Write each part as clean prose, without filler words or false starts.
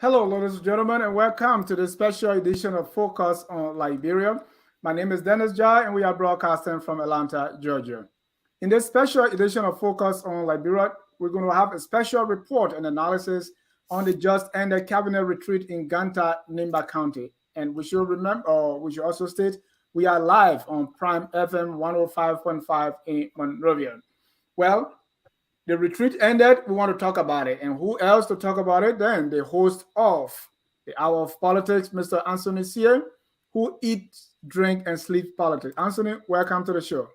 Hello, ladies and gentlemen, and welcome to this special edition of Focus on Liberia. My name is Dennis Jai, and we are broadcasting from Atlanta, Georgia. In this special edition of Focus on Liberia, we're going to have a special report and analysis on the just ended cabinet retreat in Ganta, Nimba County. And we should remember, or we should also state, we are live on Prime FM 105.5 in Monrovia. Well, the retreat ended. We want to talk about it. And who else to talk about it than the host of the Hour of Politics, Mr. Anthony Sear, who eats, drink, and sleeps politics. Anthony, welcome to the show.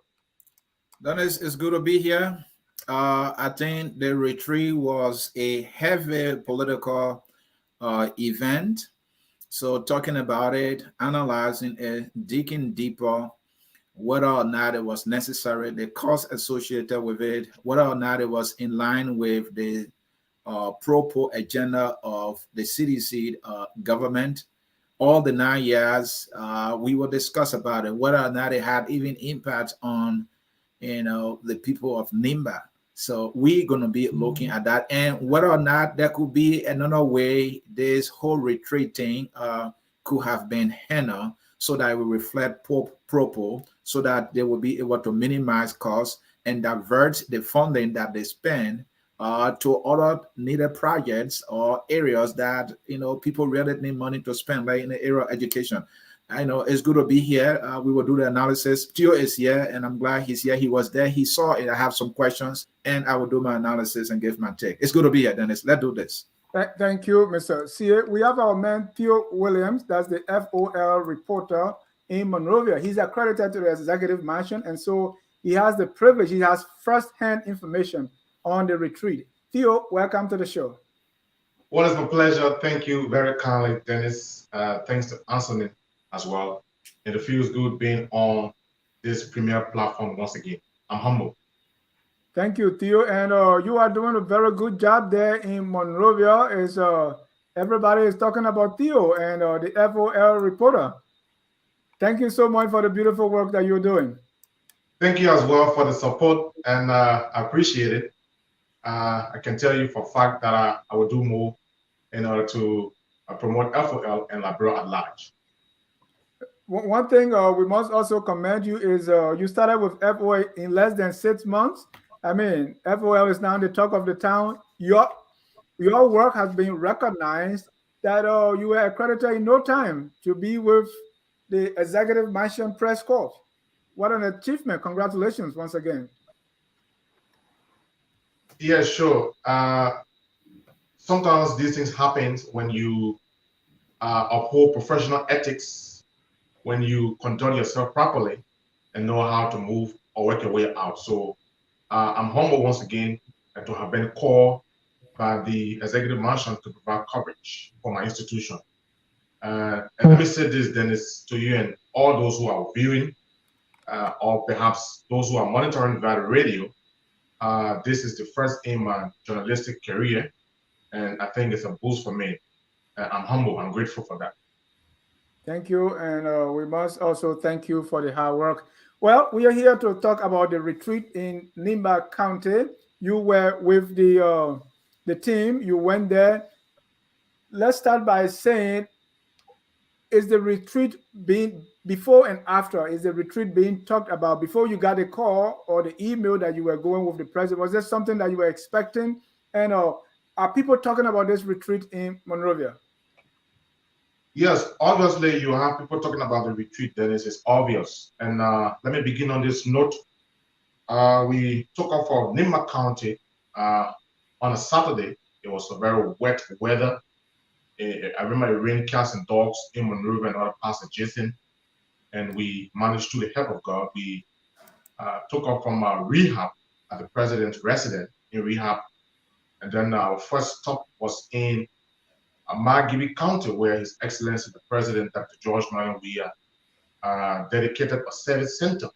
Dennis, it's good to be here. I think the retreat was a heavy political event. So talking about it, analyzing it, digging deeper, whether or not it was necessary, the cost associated with it, whether or not it was in line with the pro agenda of the CDC government. All the 9 years, we will discuss about it, whether or not it had even impact on, the people of Nimba. So we're going to be looking at that, and whether or not there could be another way this whole retreat thing could have been handled, so that it will reflect proper, so that they will be able to minimize costs and divert the funding that they spend to other needed projects or areas that people really need money to spend, like in the area of education. I know it's good to be here. We will do the analysis. Theo is here, and I'm glad he's here. He was there. He saw it. I have some questions, and I will do my analysis and give my take. It's good to be here, Dennis. Let's do this. Thank you, Mr. Sear. We have our man, Theo Williams. That's the FOL reporter in Monrovia. He's accredited to the executive mansion, and so he has the privilege. He has first-hand information on the retreat. Theo, welcome to the show. Well, it's my pleasure. Thank you very kindly, Dennis. Thanks to Anthony as well. And it feels good being on this premier platform once again. I'm humble. Thank you, Theo. And you are doing a very good job there in Monrovia. Everybody is talking about Theo and the FOL reporter. Thank you so much for the beautiful work that you're doing. Thank you as well for the support, and I appreciate it. I can tell you for a fact that I will do more in order to promote FOL and Liberia at large. One thing we must also commend you is you started with FOL in less than 6 months. I mean, FOL is now the talk of the town. Your work has been recognized that you were accredited in no time to be with the Executive Mansion Press Corps. What an achievement. Congratulations once again. Yeah, sure. Sometimes these things happen when you uphold professional ethics, when you conduct yourself properly and know how to move or work your way out. So I'm humble once again to have been called by the Executive Mansion to provide coverage for my institution. And let me say this, Dennis, to you and all those who are viewing, or perhaps those who are monitoring via radio. This is the first in my journalistic career, and I think it's a boost for me. I'm humble. I'm grateful for that. Thank you, and we must also thank you for the hard work. Well, we are here to talk about the retreat in Nimba County. You were with the team. You went there. Let's start by saying, is the retreat being before and after? Is the retreat being talked about before you got the call or the email that you were going with the president? Was this something that you were expecting? And are people talking about this retreat in Monrovia? Yes, obviously you have people talking about the retreat, Dennis. It's obvious. And let me begin on this note. We took off for Nimba County on a Saturday. It was a very wet weather. I remember the rain cats and dogs in Monrovia and other parts adjacent. And we managed, through the help of God, we took off from rehab at the president's residence in rehab. And then our first stop was in Margibi County, where His Excellency the President, Dr. George Mayon Weah, dedicated a service center.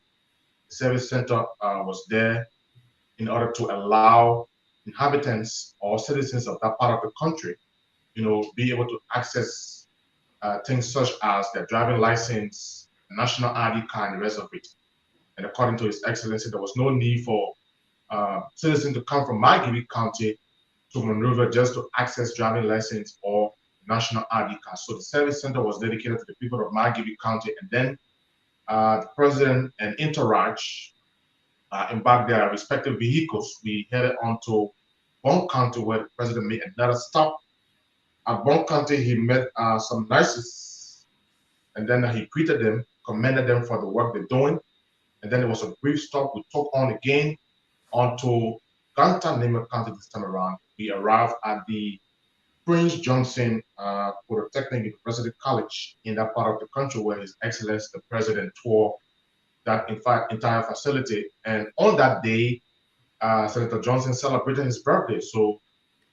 The service center was there in order to allow inhabitants or citizens of that part of the country, be able to access things such as their driving license, national ID card, and the rest of it. And according to His Excellency, there was no need for citizens to come from Margibi County to Monrovia just to access driving license or national ID card. So the service center was dedicated to the people of Margibi County, and then the president and entourage embarked their respective vehicles. We headed on to Bon County, where the president made another stop. At Bon County, he met some nurses, and then he greeted them, commended them for the work they're doing. And then there was a brief stop. We took on again onto Ganta, Nimba County this time around. We arrived at the Prince Johnson Polytechnic University College in that part of the country where His Excellency the President toured that entire facility. And on that day, Senator Johnson celebrated his birthday. So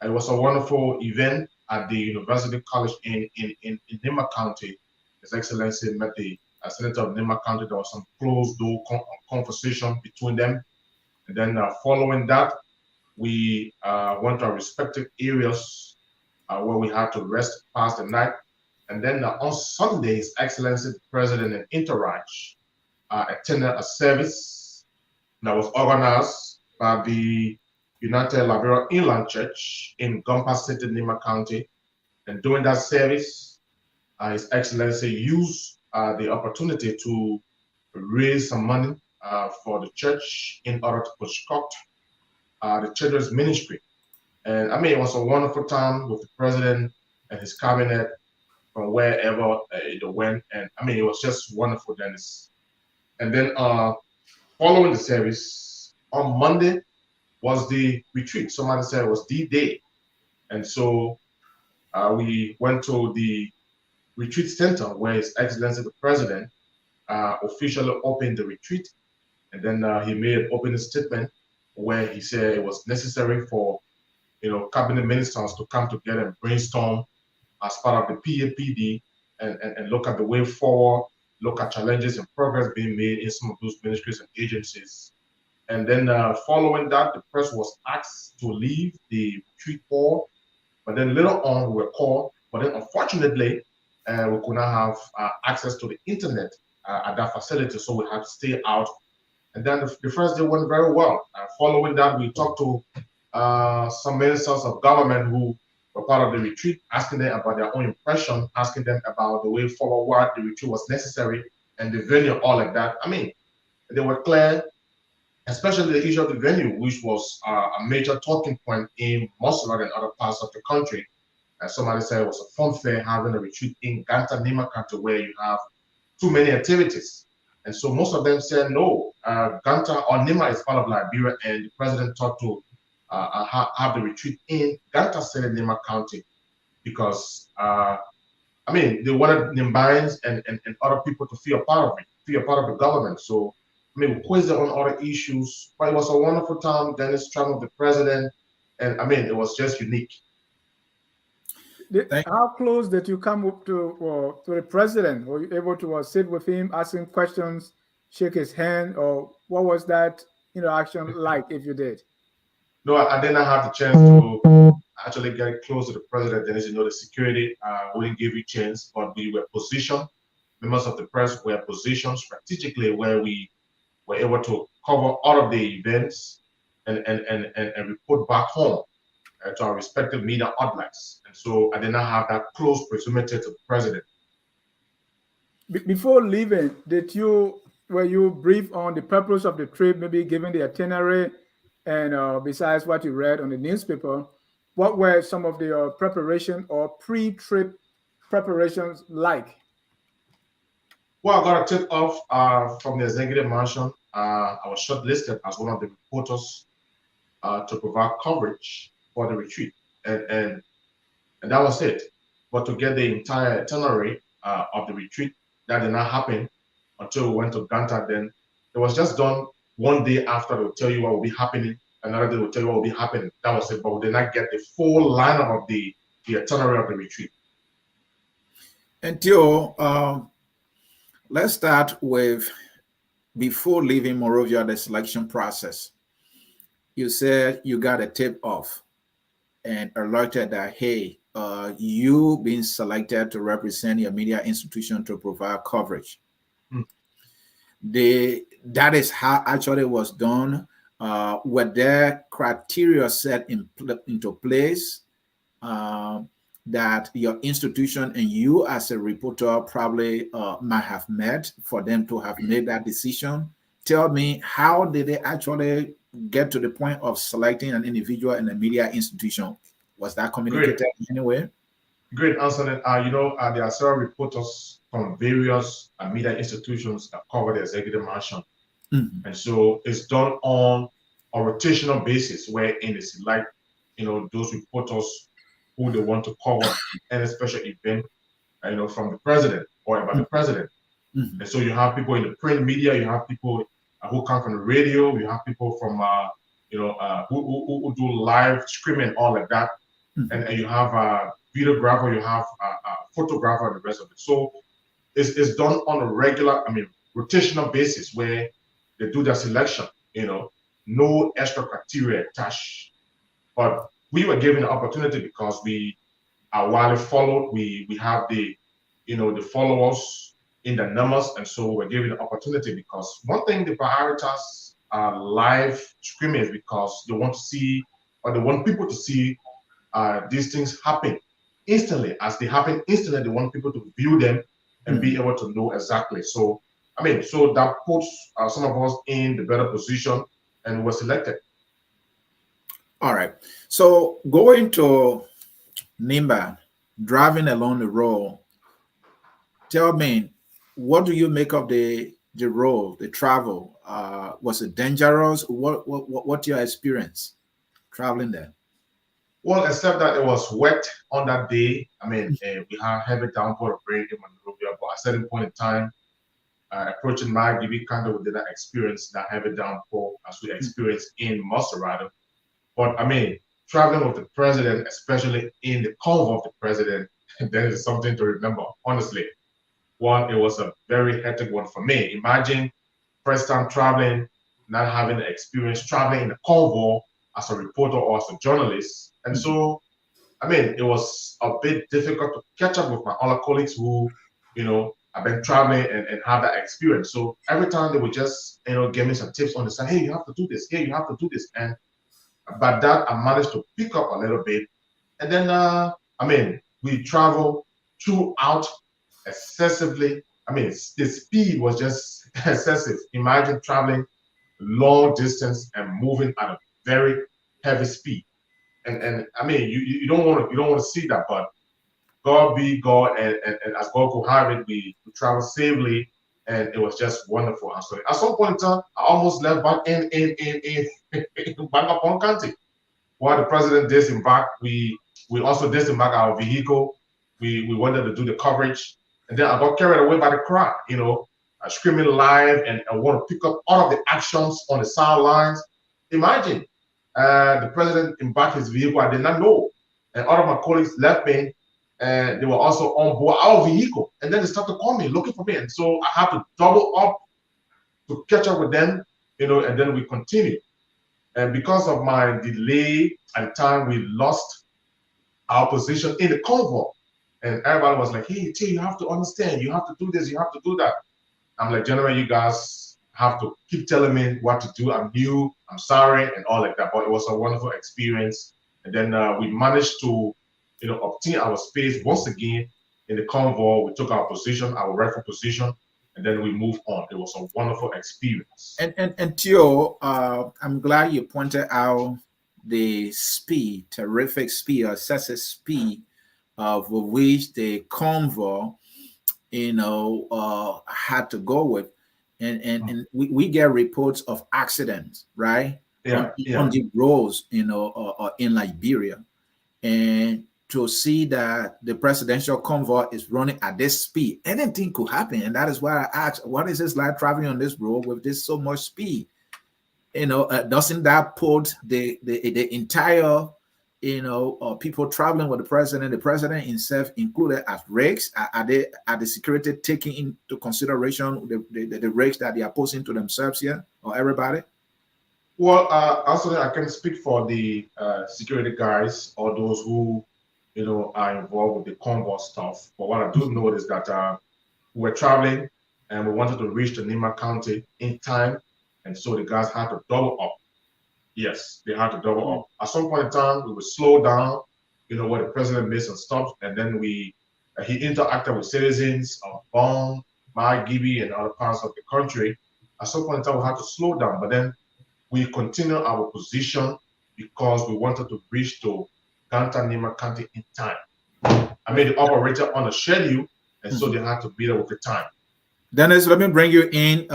it was a wonderful event at the University College in Nimba County. His Excellency met the Senator of Nimba County. There was some closed-door conversation between them. And then following that, we went to our respective areas where we had to rest past the night. And then on Sunday, His Excellency the President and entourage attended a service that was organized by the United Liberal Inland Church in Ganta City, Nimba County. And during that service, His Excellency used the opportunity to raise some money for the church in order to construct the children's ministry. And I mean, it was a wonderful time with the president and his cabinet from wherever it went. And I mean, it was just wonderful, Dennis. And then following the service, on Monday was the retreat. Somebody said it was D-Day. And so we went to the retreat center where His Excellency the President officially opened the retreat. And then he made an opening statement where he said it was necessary for cabinet ministers to come together and brainstorm as part of the PAPD and look at the way forward, look at challenges and progress being made in some of those ministries and agencies. And then following that, the press was asked to leave the retreat hall, but then later on we were called, but then unfortunately we could not have access to the internet at that facility, so we had to stay out. And then the first day went very well. Following that, we talked to some ministers of government who were part of the retreat, asking them about their own impression, asking them about the way forward, why the retreat was necessary, and the venue, all like that. I mean, they were clear, especially the issue of the venue, which was a major talking point in Montserrat and other parts of the country. As somebody said, it was a fun fair having a retreat in Ganta, Nimba County, where you have too many activities. And so most of them said, no, Ganta or Nimba is part of Liberia, and the president talked to have the retreat in Ganta City, Nimba County, because I mean, they wanted Nimbians and other people to feel part of it, feel part of the government. So I mean, we quizzed on other issues, but it was a wonderful time. Dennis traveled with the president, and I mean, it was just unique. How close did you come up to the president? Were you able to sit with him, ask him questions, shake his hand, or what was that interaction like, if you did? No, I did not have the chance to actually get close to the president. Dennis, the security wouldn't give you a chance, but we were positioned. Members of the press were positioned strategically where we were able to cover all of the events and report back home to our respective media outlets. And so I did not have that close proximity to the president. Before leaving, were you briefed on the purpose of the trip, maybe given the itinerary, and besides what you read on the newspaper, what were some of the preparation or pre-trip preparations like? Well, I got a tip off from the executive mansion. I was shortlisted as one of the reporters to provide coverage for the retreat, and that was it. But to get the entire itinerary of the retreat, that did not happen until we went to Ganta. Then it was just done one day after. They would tell you what will be happening. Another day will tell you what will be happening. That was it. But we did not get the full lineup of the itinerary of the retreat. And Theo, let's start with before leaving Monrovia, the selection process. You said you got a tip off and alerted that, hey, you being selected to represent your media institution to provide coverage. That is how actually it was done. Were there criteria set into place that your institution and you as a reporter probably might have met for them to have made that decision. Tell me, how did they actually get to the point of selecting an individual in a media institution? Was that communicated in any way? Great answer. There are several reporters from various media institutions that cover the executive mansion. And so it's done on a rotational basis, wherein they select, those reporters who they want to cover any special event, from the president or about the president. And so you have people in the print media, you have people who come from the radio, you have people from, who do live streaming, all like that. And you have a videographer, you have a photographer, and the rest of it. So it's done on a regular, rotational basis where they do their selection, no extra criteria attached. But we were given the opportunity because we are widely followed. We have the followers in the numbers, and so we're given the opportunity because one thing they prioritize live streaming is because they want to see, or they want people to see these things happen instantly. As they happen instantly, they want people to view them and be able to know exactly. So so that puts some of us in the better position, and we're selected. All right. So going to Nimba, driving along the road, tell me, what do you make of the road, the travel? Was it dangerous? What's your experience traveling there? Well, except that it was wet on that day. We had heavy downpour of rain in Monrovia, but at a certain point in time, approaching Margibi, kind of did not experience that heavy downpour as we experienced in Maserati. But traveling with the president, especially in the convoy of the president, that is something to remember. Honestly, one, it was a very hectic one for me. Imagine first time traveling, not having the experience traveling in a convoy as a reporter or as a journalist. And so, it was a bit difficult to catch up with my other colleagues who, I've been traveling and have that experience. So every time they would just, give me some tips on the side. Hey, you have to do this. Hey, you have to do this. And by that, I managed to pick up a little bit. And then, we traveled throughout excessively. The speed was just excessive. Imagine traveling long distance and moving at a very heavy speed. And you don't want to see that, but God be God, and as God could have it, we traveled safely, and it was just wonderful. And so at some point in time, I almost left back in Bangapon County. While the president disembarked, we also disembarked our vehicle. We wanted to do the coverage, and then I got carried away by the crowd, screaming live, and I want to pick up all of the actions on the sidelines. Imagine the president embarked his vehicle. I did not know, and all of my colleagues left me. And they were also on board our vehicle. And then they started calling me, looking for me. And so I had to double up to catch up with them, and then we continued. And because of my delay and time, we lost our position in the convoy. And everybody was like, hey, T, you have to understand, you have to do this, you have to do that. I'm like, gentlemen, you guys have to keep telling me what to do. I'm new, I'm sorry, and all like that. But it was a wonderful experience. And then we managed to obtain our space once again in the convoy. We took our position, our rightful position, and then we moved on. It was a wonderful experience. And Theo, I'm glad you pointed out the speed, terrific speed, excessive speed of which the convoy, had to go with. And we get reports of accidents, right? On the roads, in Liberia. And to see that the presidential convoy is running at this speed, anything could happen. And that is why I asked, what is this like traveling on this road with this so much speed? Doesn't that put the entire, people traveling with the president himself included, as risks? Are the security taking into consideration the risks that they are posing to themselves here, or everybody? Well, also I can speak for the security guys or those who, are involved with the convoy stuff. But what I do know is that we were traveling and we wanted to reach the Nimba County in time, and so the guys had to double up. Yes, they had to double up. At some point in time, we would slow down where the president made some stops, and then he interacted with citizens of Bong, Margibi, and other parts of the country. At some point in time, we had to slow down, but then we continued our position because we wanted to reach to Ganta Nimba County in time. I made the operator on a schedule, and so they had to be there with the time. Dennis, let me bring you in.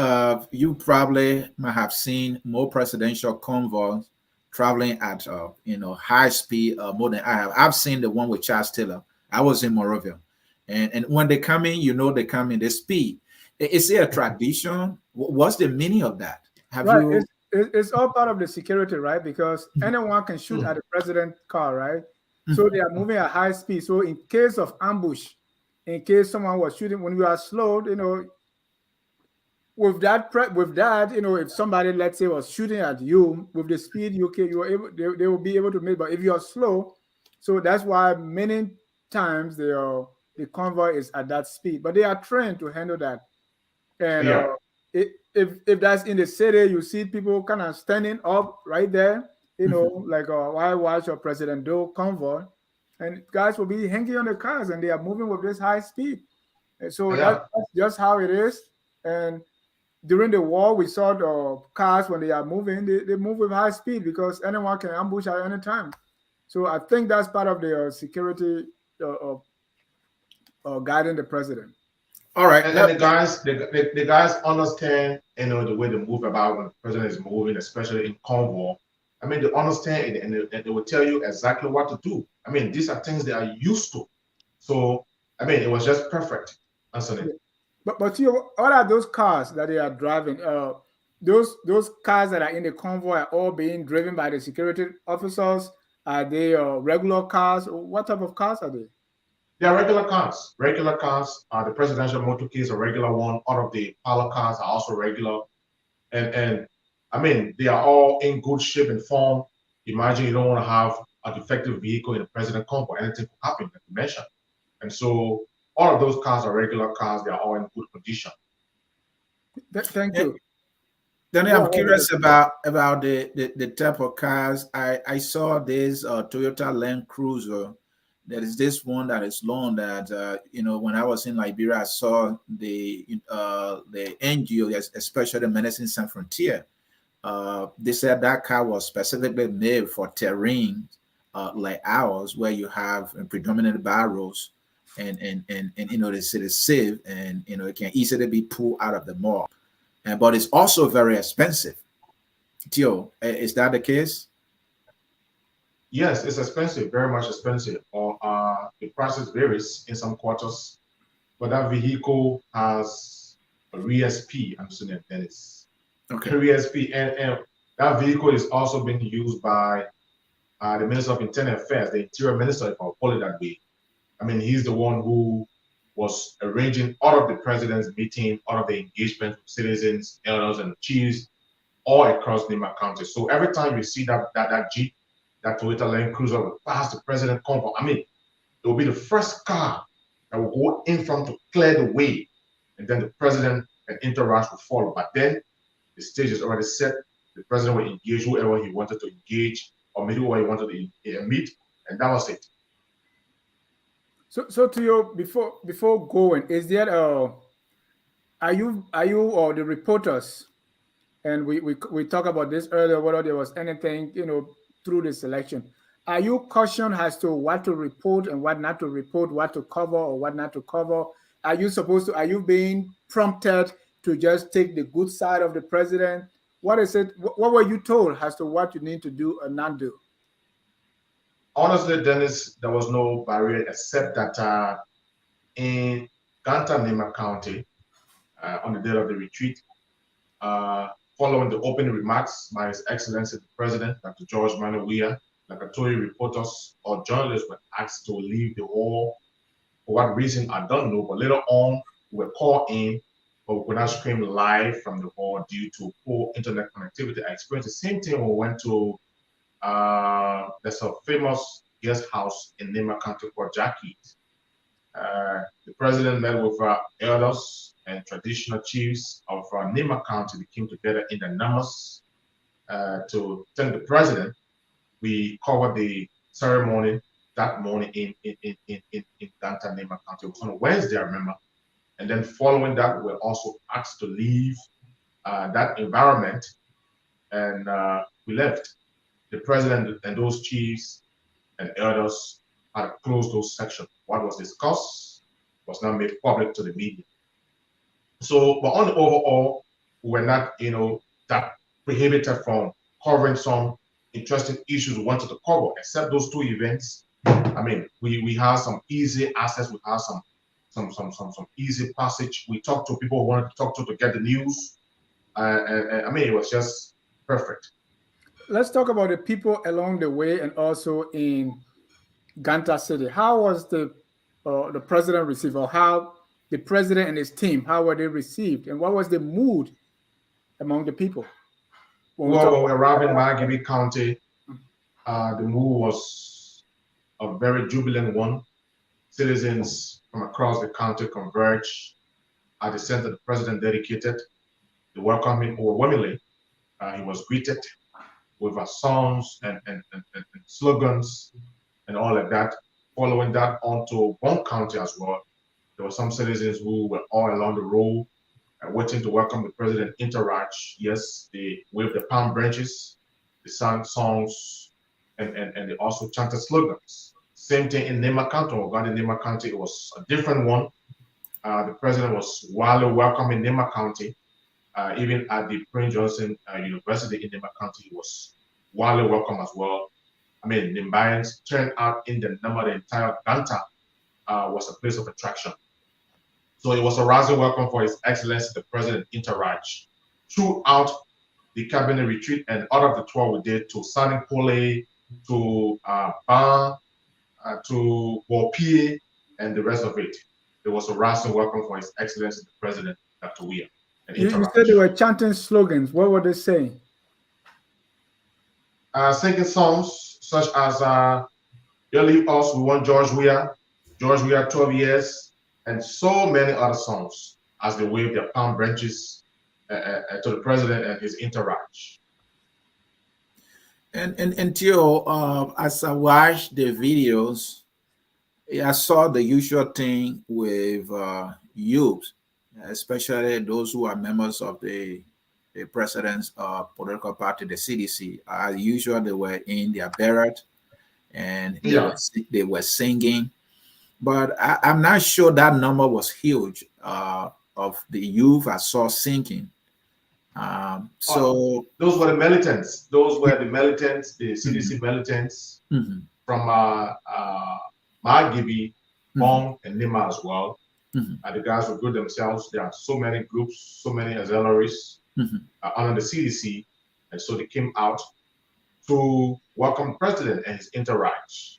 You probably might have seen more presidential convoys traveling at high speed more than I have. I've seen the one with Charles Taylor. I was in Morovia, and when they come in, they come in the speed. Is it a tradition? What's the meaning of that? Have you? It's all part of the security, right? Because anyone can shoot at the president's car, right? So they are moving at high speed. So in case of ambush, in case someone was shooting, when we are slowed, with that, if somebody, let's say, was shooting at you with the speed you were able, they will be able to make. But if you are slow, so that's why many times the convoy is at that speed. But they are trained to handle that. And if that's in the city, you see people kind of standing up right there, like why watch your President Doe convoy, and guys will be hanging on the cars and they are moving with this high speed. And so that's just how it is. And during the war, we saw the cars when they are moving, they move with high speed because anyone can ambush at any time. So I think that's part of the security guiding the president. All right, and the guys understand, the way they move about when the president is moving, especially in convoy. I mean, they understand it, and they will tell you exactly what to do. I mean, these are things they are used to. So, I mean, it was just perfect. Answering. But what are those cars that they are driving? Those cars that are in the convoy are all being driven by the security officers. Are they regular cars? What type of cars are they? They are regular cars. Regular cars. The presidential motorcade is a regular one. All of the parlor cars are also regular. And I mean, they are all in good shape and form. Imagine you don't want to have a defective vehicle in a president convoy. Anything could happen, like you mentioned. And so all of those cars are regular cars. They are all in good condition. Thank you. Danny, I'm curious about the type of cars. I saw this Toyota Land Cruiser. There is this one that is long that when I was in Liberia, I saw the NGO, especially the Medicine Sans Frontier. They said that car was specifically made for terrain like ours, where you have predominant barrels, and the city is safe, and it can easily be pulled out of the mall. But it's also very expensive. Tio, is that the case? Yes, it's expensive, very much expensive. Or the prices varies in some quarters, but that vehicle has a RESP. I'm saying that is RESP, and that vehicle is also being used by the Minister of Internal Affairs, the Interior Minister, if I'll call it that way. I mean, he's the one who was arranging all of the president's meeting, all of the engagement with citizens, elders, and chiefs all across Nimba County. So every time you see that Jeep, that Toyota Land Cruiser will pass the president convoy, I mean, it will be the first car that will go in front to clear the way, and then the president and entourage will follow. But then the stage is already set. The president will engage whoever he wanted to engage, or meet whoever he wanted to meet, and that was it. So to you, before going, is there are you or the reporters, and we talked about this earlier, whether there was anything through the selection, are you cautioned as to what to report and what not to report, what to cover or what not to cover? Are you being prompted to just take the good side of the president? What is it? What were you told as to what you need to do or not do? Honestly, Dennis, there was no barrier except that in Ganta, Nimba County, on the day of the retreat, following the opening remarks by His Excellency the President, Dr. George Manuia, like I told you, reporters or journalists were asked to leave the hall. For what reason, I don't know, but later on, we were called in, but we could not stream live from the hall due to poor internet connectivity. I experienced the same thing when we went to there's a famous guest house in Nimba County called Jackie's. The president met with elders and traditional chiefs of Nimba County. They came together in the numbers to thank the president. We covered the ceremony that morning in Ganta, Nimba County. It was on a Wednesday, I remember. And then following that, we were also asked to leave that environment, and we left. The president and those chiefs and elders had closed those sections. What was discussed was not made public to the media. So, but on the overall, we were not, that prohibited from covering some interesting issues we wanted to cover, except those two events. I mean, we have some easy access. We have some easy passage. We talked to people who wanted to talk to get the news. And I mean, it was just perfect. Let's talk about the people along the way and also in Ganta City. How was the president received, or how the president and his team, how were they received, and what was the mood among the people? When we arrived in Margibi County, the mood was a very jubilant one. Citizens from across the county converged at the center the president dedicated. They welcomed him overwhelmingly. He was greeted with songs and slogans and all of that. Following that onto Bon County as well, there were some citizens who were all along the road waiting to welcome the president interact. Yes, they waved the palm branches, they sang songs, and they also chanted slogans. Same thing in Nimba County. When we got in Nimba County, it was a different one. The president was wildly welcome in Nimba County. Even at the Prince Johnson University in Nimba County, he was wildly welcome as well. I mean, Nimbayans turned out in the number. The entire Ganta was a place of attraction. So it was a rousing welcome for His Excellency the President Interage throughout the cabinet retreat, and out of the tour we did to Sani Pole, to Ban, to Bopie, and the rest of it. There was a rousing welcome for His Excellency the President, Dr. Weir. You said they were chanting slogans. What were they saying? Singing songs such as "You Leave Us, We Want George Weir, 12 years," and so many other songs as they waved their palm branches to the president and his entourage. And Theo, as I watched the videos, I saw the usual thing with youth, especially those who are members of the president's political party, the CDC. As usual, they were in their beret and they were singing. But I'm not sure that number was huge of the youth I saw singing. So those were the militants. Those were the militants, the CDC militants from Margibi, Bon, and Nimba as well. The guys were good themselves. There are so many groups, so many auxiliaries under the CDC, and so they came out to welcome the president and his entourage.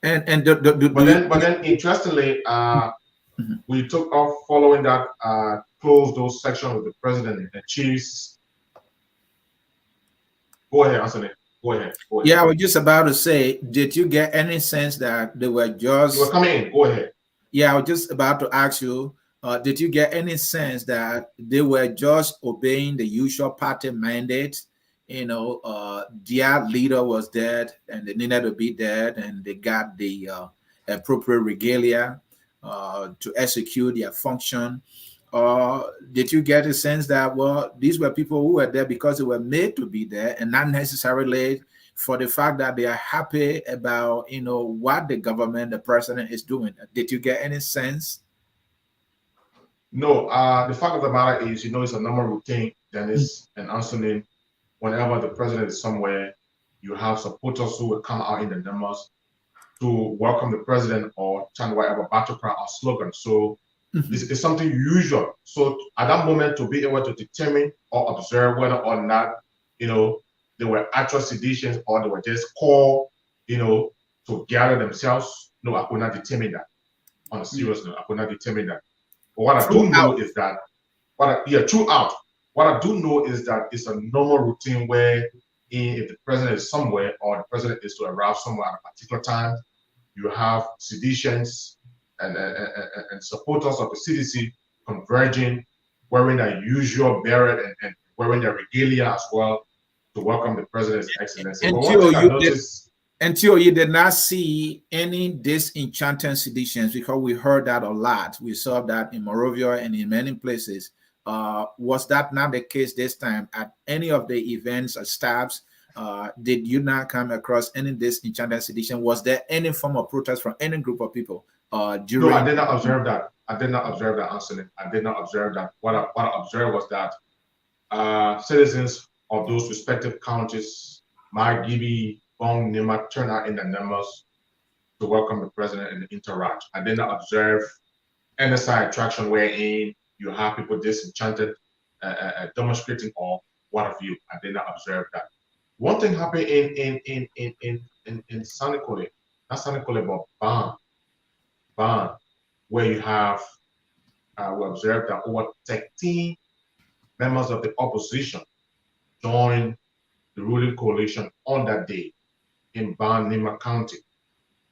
But then interestingly, we took off following that, closed those sections with the president and the chiefs. Go ahead, Anthony. Go ahead. Yeah, I was just about to say, did you get any sense that they were just... You were coming in. Go ahead. Yeah, I was just about to ask you, did you get any sense that they were just obeying the usual party mandate? Their leader was dead and they needed to be dead, and they got the appropriate regalia to execute their function. Did you get a sense that, well, these were people who were there because they were made to be there and not necessarily for the fact that they are happy about, what the government, the president is doing? Did you get any sense? No, the fact of the matter is, it's a normal routine, Dennis and Anthony. Whenever the president is somewhere, you have supporters who will come out in the numbers to welcome the president or chant whatever battle cry or slogan. So it's something usual. So at that moment, to be able to determine or observe whether or not, there were actual seditions or they were just called, to gather themselves, no, I could not determine that. On a serious note, I could not determine that. But what I do know is that, throughout. What I do know is that it's a normal routine where if the president is somewhere or the president is to arrive somewhere at a particular time, you have seditions and supporters of the CDC converging, wearing their usual beret and wearing their regalia as well to welcome the president's excellency. And Until you did not see any disenchanting seditions, because we heard that a lot. We saw that in Morovia and in many places. Was that not the case this time at any of the events or stabs? Did you not come across any disenchanting sedition? Was there any form of protest from any group of people during? No, I did not observe that. I did not observe that, Anthony. I did not observe that. What I observed was that citizens of those respective counties, Margibi, Bong, Nimba, turned out in the numbers to welcome the president and interact. I did not observe any side attraction wherein you have people disenchanted, demonstrating or what have you. I did not observe that. One thing happened in Sanikole, not Sanikole, but Ban, where you have we observed that over 13 members of the opposition joined the ruling coalition on that day in Ban, Nimba County.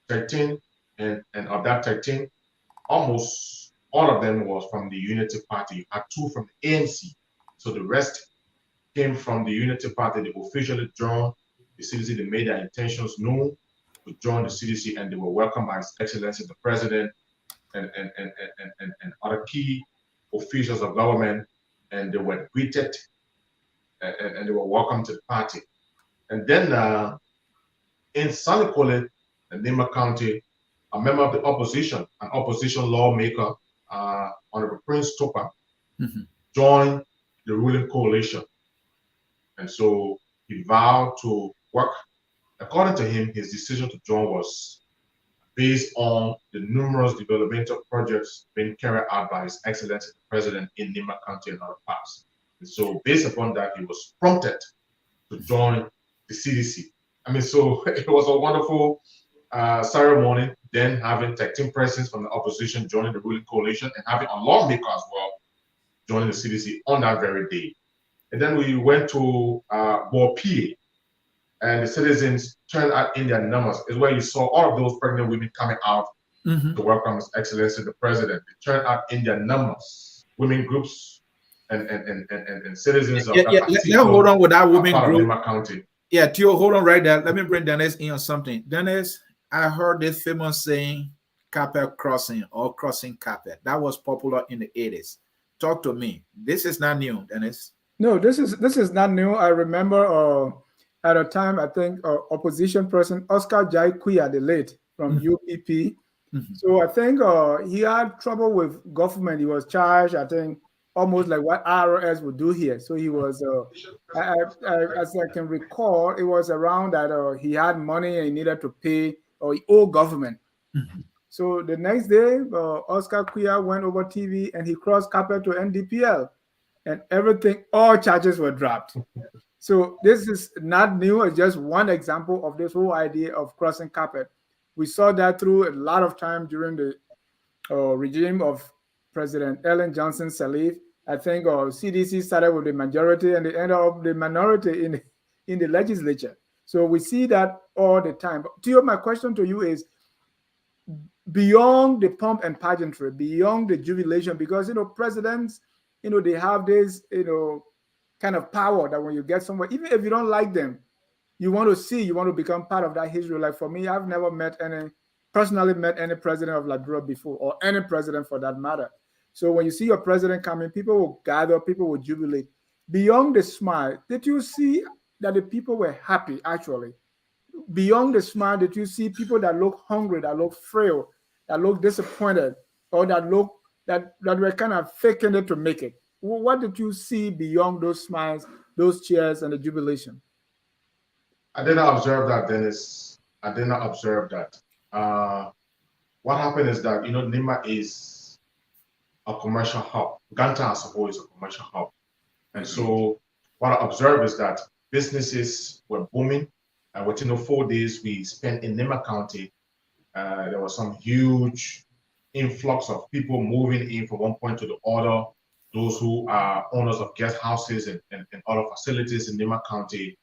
13, and of that 13, almost all of them was from the Unity Party. You had 2 from the ANC. So the rest came from the Unity Party. They officially joined the CDC. They made their intentions known to join the CDC, and they were welcomed by His Excellency the President and other key officials of government, and they were greeted and they were welcomed to the party. And then in Sanikole, Nimba County, a member of the opposition, an opposition lawmaker, Honorable Prince Topa, joined the ruling coalition. And so he vowed to work. According to him, his decision to join was based on the numerous developmental projects being carried out by His Excellency the President in Nimba County and other parts. And so based upon that, he was prompted to join the CDC. I mean, so it was a wonderful ceremony, then having 13 presidents from the opposition joining the ruling coalition and having a lawmaker as well joining the CDC on that very day. And then we went to Borpie, and the citizens turned out in their numbers. Is where you saw all of those pregnant women coming out to welcome His Excellency the President. They turned out in their numbers, women groups and citizens of let's hold on with that women group. Nimba County. Yeah, Tio, hold on right there. Let me bring Dennis in on something. Dennis, I heard this famous saying, carpet crossing or crossing carpet. That was popular in the 80s. Talk to me. This is not new, Dennis. No, this is not new. I remember at a time, I think opposition person Oscar Jai Kuya, the late from UPP. So I think he had trouble with government. He was charged, I think, almost like what ROS would do here. So he was, as I can recall, it was around that he had money and he needed to pay or he owed government. So the next day, Oscar Kuya went over TV and he crossed carpet to NDPL, and everything, all charges were dropped. So this is not new. It's just one example of this whole idea of crossing carpet. We saw that through a lot of time during the regime of President Ellen Johnson Sirleaf. I think CDC started with the majority and they ended up the minority in the legislature. So we see that all the time. But Theo, my question to you is, beyond the pomp and pageantry, beyond the jubilation, because presidents, they have this, kind of power that when you get somewhere, even if you don't like them, you want to become part of that history. Like for me, I've never personally met any president of Liberia before, or any president for that matter. So when you see your president coming, people will gather, people will jubilate. Beyond the smile, did you see that the people were happy actually? Beyond the smile, did you see people that look hungry, that look frail, that look disappointed, or that were kind of faking it to make it? What did you see beyond those smiles, those cheers, and the jubilation? I did not observe that, Dennis. I did not observe that. What happened is that, Nimba is a commercial hub. Ganta as a whole is a commercial hub. And so what I observed is that businesses were booming. And within the 4 days we spent in Nimba County, there was some huge influx of people moving in from one point to the other. Those who are owners of guest houses and other facilities in Nimba County.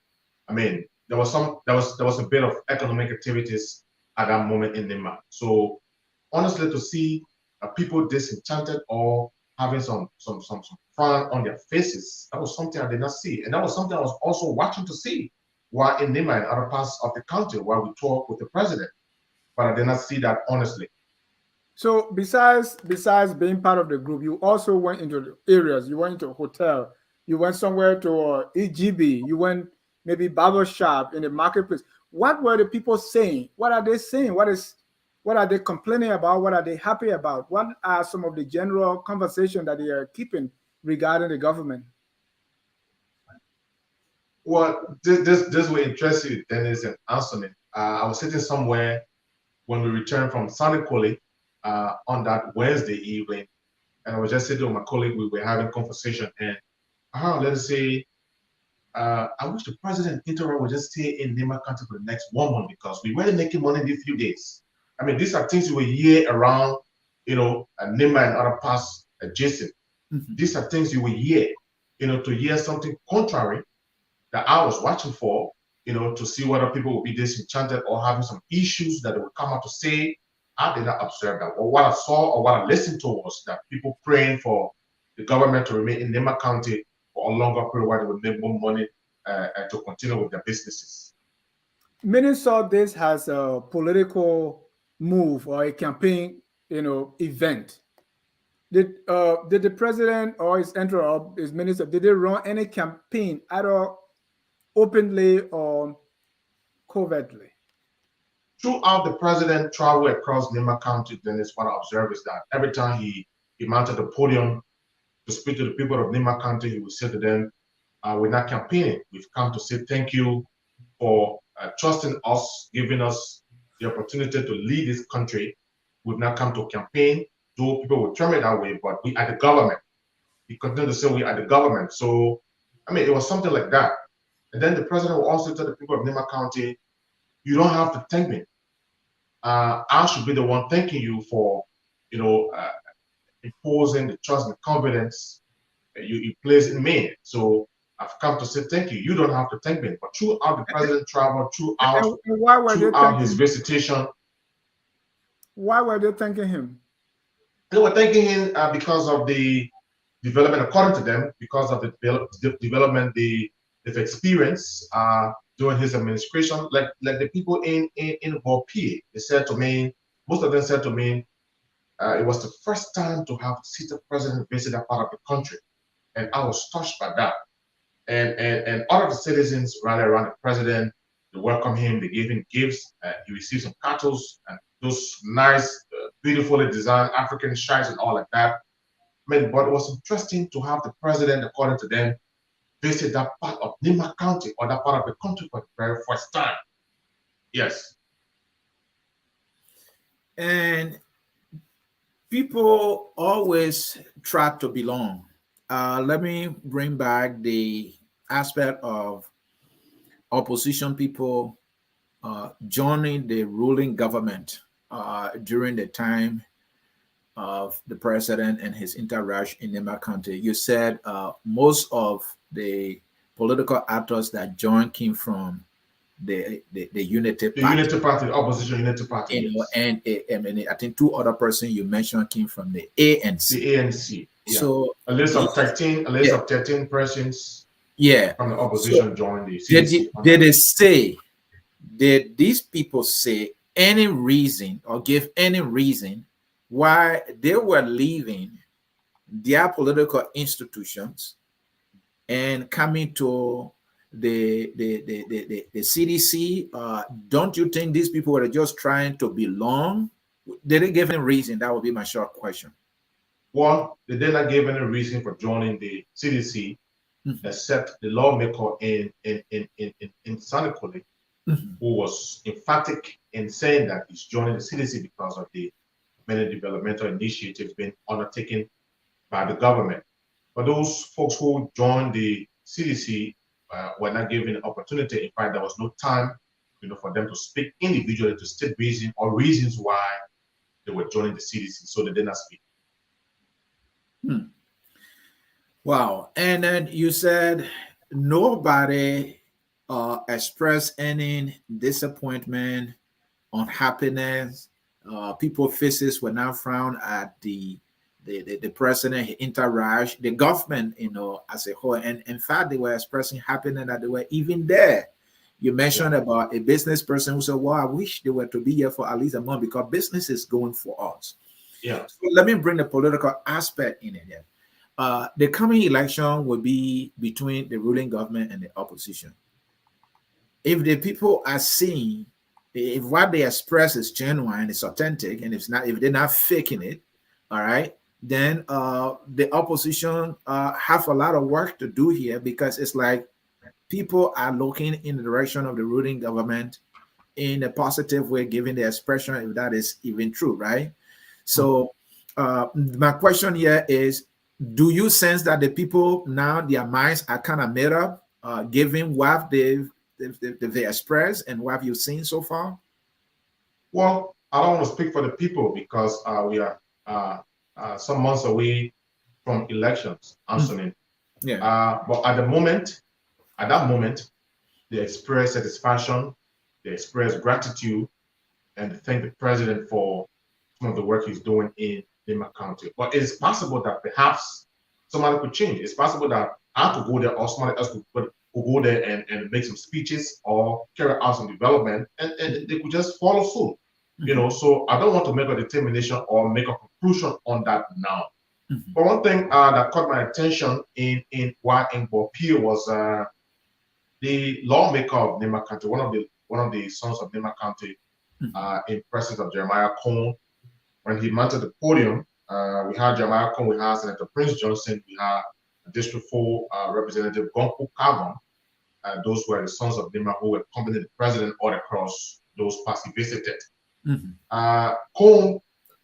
I mean, there was a bit of economic activities at that moment in Nimba. So honestly, to see people disenchanted or having some frown on their faces, that was something I did not see, and that was something I was also watching to see. while in Nimba and other parts of the country while we talk with the president. But I did not see that honestly. So besides being part of the group, you also went into the areas. You went into a hotel. You went somewhere to EGB. You went maybe barber shop in the marketplace. What were the people saying? What are they saying? What are they complaining about? What are they happy about? What are some of the general conversation that they are keeping regarding the government? Well, this will interest you, Dennis and Anthony. I was sitting somewhere when we returned from Sanikoli on that Wednesday evening, and I was just sitting with my colleague. We were having conversation, and let us say, I wish the president interim would just stay in Nimba County for the next 1 month because we weren't making money in these few days. I mean, these are things we will hear around, Nimba and other parts adjacent. These are things you will hear, to hear something contrary that I was watching for, to see whether people will be disenchanted or having some issues that they would come out to say. I did not observe that. Or what I saw or what I listened to was that people praying for the government to remain in Nimba County for a longer period while they would make more money and to continue with their businesses. Many saw this as a political move or a campaign, event. Did the president or his entourage or his minister, did they run any campaign either openly or covertly? Throughout the president travel across Nimba County, then what I observed is that every time he mounted the podium to speak to the people of Nimba County, he would say to them, we're not campaigning. We've come to say thank you for trusting us, giving us the opportunity to lead this country. We've not come to campaign, though people would term it that way, but we are the government. He continued to say we are the government. So, I mean, it was something like that. And then the president will also tell the people of Nimba County, you don't have to thank me. I should be the one thanking you for, imposing the trust and confidence you place in me. So I've come to say thank you. You don't have to thank me. But throughout the president travel, throughout his visitation. Why were they thanking him? They were thanking him because of the development, according to them, because of the development they've experienced during his administration. Like the people in Bopi, they said to me, most of them said to me, it was the first time to have seated president visit that part of the country. And I was touched by that. And all of the citizens rallied around the president. They welcomed him. They gave him gifts. He received some cattle and those nice, beautifully designed African shirts and all like that. I mean, but it was interesting to have the president, according to them, visit that part of Nimba County or that part of the country for the very first time. Yes. And people always try to belong. Let me bring back the aspect of opposition people joining the ruling government during the time of the president and his entourage in Nimba County. You said most of the political actors that joined came from the Unity Party. The Unity Party, the opposition Unity Party. Yes. And I think two other persons you mentioned came from the ANC. The ANC. Yeah. So a list of 13 persons from the opposition joined the CDC. Did these people say any reason or give any reason why they were leaving their political institutions and coming to the CDC? Don't you think these people were just trying to belong? They didn't give any reason. That would be my short question. Well, they did not give any reason for joining the CDC, except the lawmaker in Sanikoli, who was emphatic in saying that he's joining the CDC because of the many developmental initiatives being undertaken by the government. But those folks who joined the CDC were not given an opportunity. In fact, there was no time, for them to speak individually to state reasons why they were joining the CDC, so they did not speak. Wow. And then you said nobody expressed any disappointment, unhappiness. People's faces were now frowned at the president, his entourage, the government, as a whole. And in fact, they were expressing happiness that they were even there. You mentioned about a business person who said, well, I wish they were to be here for at least a month because business is going for us. Yeah. So let me bring the political aspect in it here. The coming election will be between the ruling government and the opposition. If the people are seeing, if what they express is genuine, it's authentic, and if they're not faking it, all right, then the opposition have a lot of work to do here, because it's like people are looking in the direction of the ruling government in a positive way, given the expression, if that is even true, right? So my question here is, do you sense that the people now, their minds are kind of made up, given what they expressed and what you've seen so far? Well, I don't want to speak for the people because we are some months away from elections, Anthony. Yeah. But at that moment, they express satisfaction, they express gratitude, and they thank the president for some of the work he's doing in Nimba County. But it is possible that perhaps somebody could change. It's possible that I could go there, or somebody else could go there and make some speeches or carry out some development, and they could just follow suit. You know, so I don't want to make a determination or make a conclusion on that now. But one thing that caught my attention in Bopier was the lawmaker of Nimba County, one of the sons of Nimba County, in presence of Jeremiah Cone. When he mounted the podium, we had Jeremiah Cone, we had Senator Prince Johnson, we had District 4 Representative Gonku Kavon. Those were the sons of Nimba who accompanied the president all across those parts he visited. Cone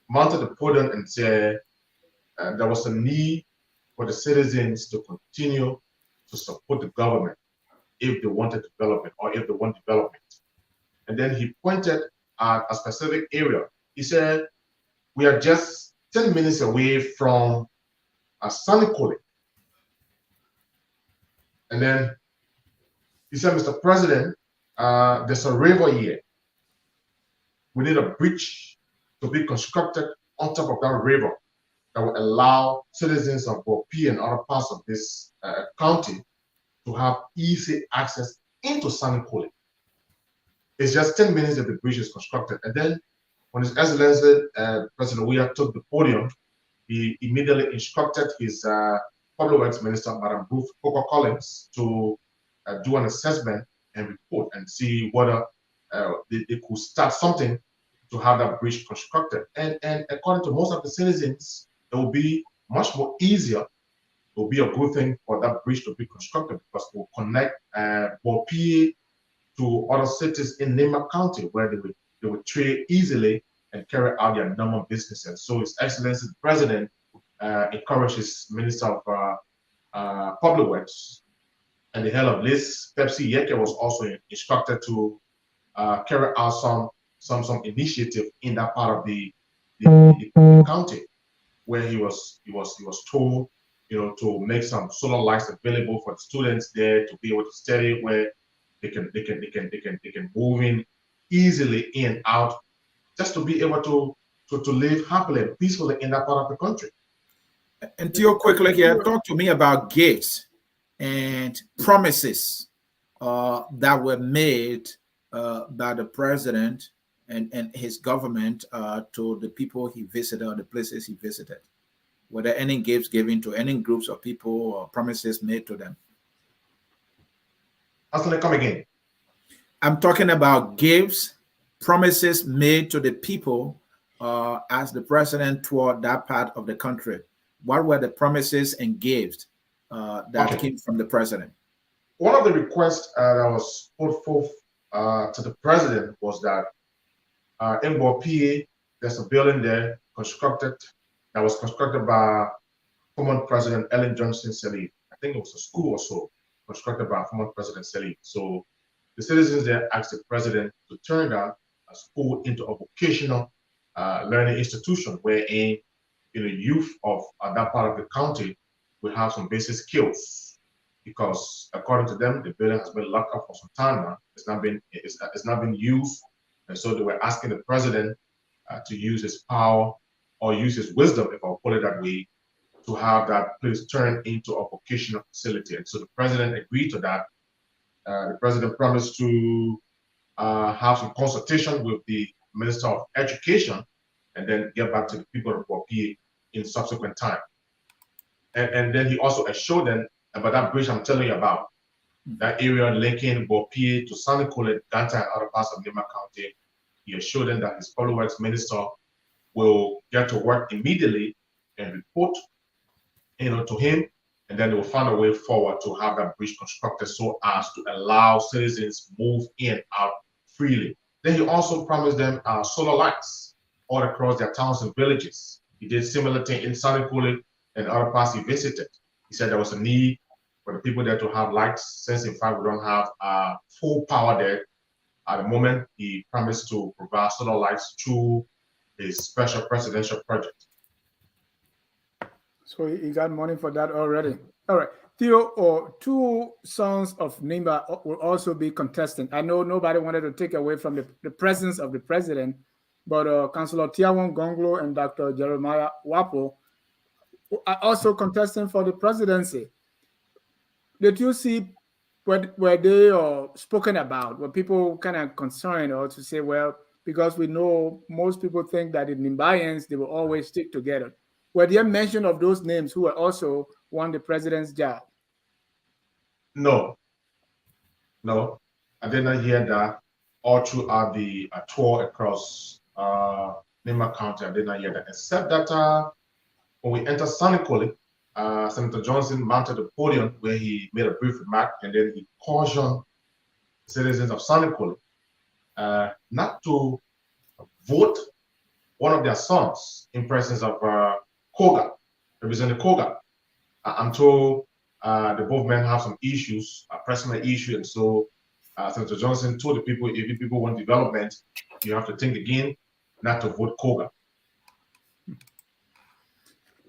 mounted the podium and said there was a need for the citizens to continue to support the government if they wanted development or if they want development. And then he pointed at a specific area. He said, we are just 10 minutes away from a Sanikole. And then he said, Mr. President, there's a river here. We need a bridge to be constructed on top of that river that will allow citizens of Bopi and other parts of this county to have easy access into Sanikole. It's just 10 minutes that the bridge is constructed. And then when His Excellency President Weah took the podium, he immediately instructed his Public Works Minister, Madam Ruth Coco Collins, to do an assessment and report and see whether they could start something to have that bridge constructed. And according to most of the citizens, it will be much more easier. It will be a good thing for that bridge to be constructed because it will connect Bopi to other cities in Nimba County where they will trade easily and carry out their normal businesses. So His Excellency the President encourages Minister of Public Works and the head of this, Pepsi Yeke, was also instructed to carry out some initiative in that part of the county, where he was told, you know, to make some solar lights available for the students there to be able to study, where they can move in easily in and out, just to be able to live happily and peacefully in that part of the country. And Theo, quickly here, talk to me about gifts and promises that were made by the president and his government to the people he visited or the places he visited. Were there any gifts given to any groups of people or promises made to them? Come again. I'm talking about gifts, promises made to the people as the president toured that part of the country. What were the promises and gifts that came from the president? One of the requests that was put forth to the president was that in Bopi, there's a building there that was constructed by former President Ellen Johnson Sirleaf. I think it was a school or so constructed by former President Sirleaf. So the citizens there asked the president to turn that school into a vocational learning institution wherein youth of that part of the county will have some basic skills, because according to them, the building has been locked up for some time now. It's not been used, and so they were asking the president to use his power or use his wisdom, if I'll put it that way, to have that place turned into a vocational facility. And so the president agreed to that, The president promised to have some consultation with the Minister of Education and then get back to the people of Bopi in subsequent time. And then he also assured them about that bridge I'm telling you about, that area linking Bopi to Sanikole, Ganta, and other parts of Nimba County. He assured them that his public works minister will get to work immediately and report, to him, and then they will find a way forward to have that bridge constructed so as to allow citizens move in and out freely. Then he also promised them solar lights all across their towns and villages. He did similar thing in Sanikole and other parts he visited. He said there was a need for the people there to have lights, since in fact we don't have full power there. At the moment, he promised to provide solar lights through his special presidential project. So he got money for that already. All right. Theo, two sons of Nimba will also be contesting. I know nobody wanted to take away from the presence of the president, but Councillor Tiawon Gonglo and Dr. Jeremiah Wapo are also contesting for the presidency. Did you see were they spoken about? Were people kind of concerned, or to say, well, because we know most people think that the Nimbayans, they will always stick together. Were there mention of those names who were also won the president's job? No, I did not hear that all throughout the tour across Nimba County. I did not hear that, except that when we entered Sanikole, Senator Johnson mounted the podium where he made a brief remark, and then he cautioned citizens of Sanikole not to vote one of their sons in presence of Koga, representing Koga. I'm told the both men have some issues, a personal issue, and so Senator Johnson told the people, if you people want development, you have to think again, not to vote Koga.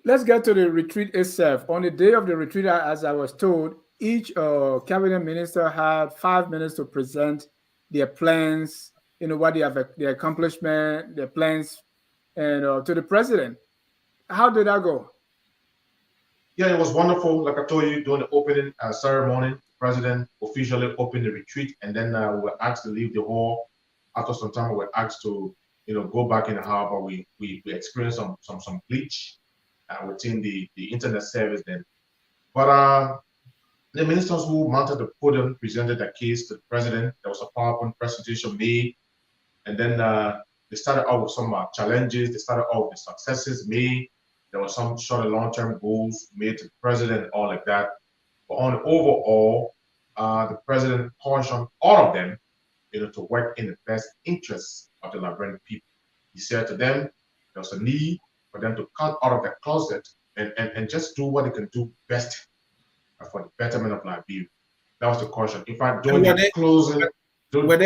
Let's get to the retreat itself. On the day of the retreat, as I was told, each cabinet minister had 5 minutes to present their plans, what they have, their accomplishment, their plans, and to the president. How did that go? Yeah, it was wonderful. Like I told you, during the opening ceremony, the president officially opened the retreat, and then we were asked to leave the hall. After some time, we were asked to, go back in the hall, but we experienced some glitch within the internet service then. But the ministers who mounted the podium presented their case to the president. There was a PowerPoint presentation made, and then they started out with some challenges. They started out with the successes made. There were some short and long-term goals made to the president, all like that. But on the overall, the president cautioned all of them, to work in the best interests of the Liberian people. He said to them, there was a need for them to come out of their closet and just do what they can do best for the betterment of Liberia. That was the caution. In fact, during the closing, were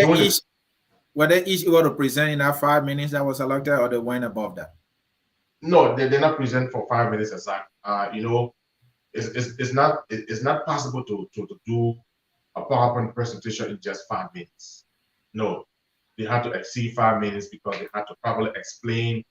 they each able to present in that 5 minutes that was allotted, or they went above that? No, they're not present for 5 minutes aside. It's not possible to do a PowerPoint presentation in just 5 minutes. No, they had to exceed 5 minutes because they had to probably explain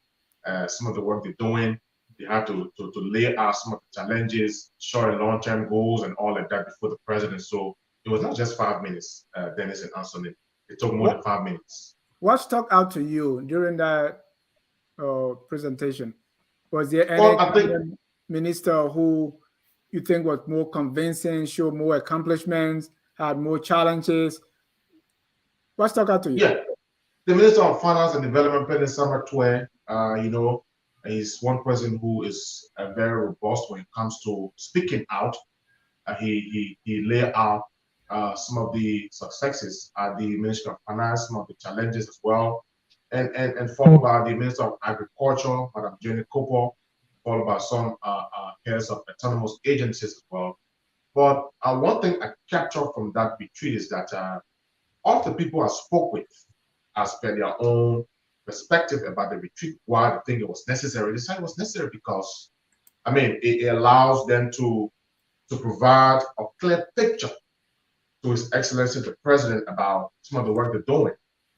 some of the work they're doing. They had to lay out some of the challenges, short and long-term goals, and all of that before the president. So it was not just 5 minutes, Dennis and Anthony. It took more than 5 minutes. What stuck out to you during that presentation? Was there any minister who you think was more convincing, showed more accomplishments, had more challenges? What stuck out to you? Yeah, the Minister of Finance and Development, Penny Samatwe, he's one person who is very robust when it comes to speaking out. He laid out some of the successes at the Ministry of Finance, some of the challenges as well, and followed by the Minister of Agriculture, Madam Jenny Cooper, followed by some heads of autonomous agencies as well. But one thing I captured from that retreat is that all the people I spoke with, as per their own perspective about the retreat, why they think it was necessary. They said it was necessary because, it allows them to provide a clear picture to His Excellency the President about some of the work they're doing.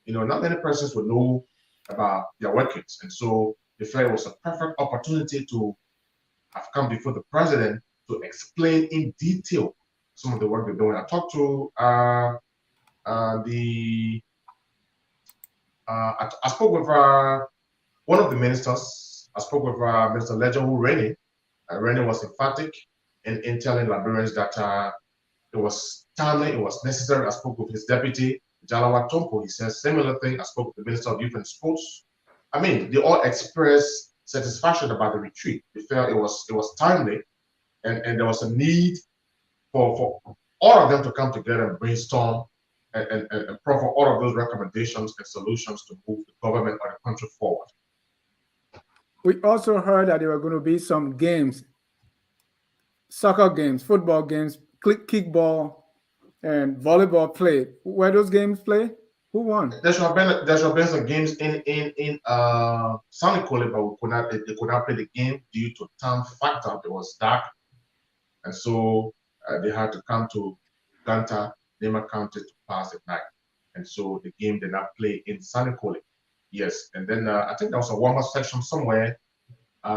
Not many persons would know about their workings, and so they felt it was a perfect opportunity to have come before the President to explain in detail some of the work they're doing. I talked to I spoke with one of the ministers. I spoke with Mr. Lejewu Rennie. Rennie was emphatic in telling Liberians that it was timely, it was necessary. I spoke with his deputy, Jalawa Tompo. He says similar thing. I spoke with the Minister of Youth and Sports. I mean, they all expressed satisfaction about the retreat. They felt it was timely, and there was a need for all of them to come together and brainstorm and proffer all of those recommendations and solutions to move the government or the country forward. We also heard that there were going to be some games, soccer games, football games, kickball, and volleyball played. Were those games played? Who won? There should have been some games in Sanikole, but they could not play the game due to time factor. It was dark, and so they had to come to Ganta, Nimba County, to pass the night, and so the game did not play in Sanikole. Yes, and then I think there was a warm-up section somewhere, but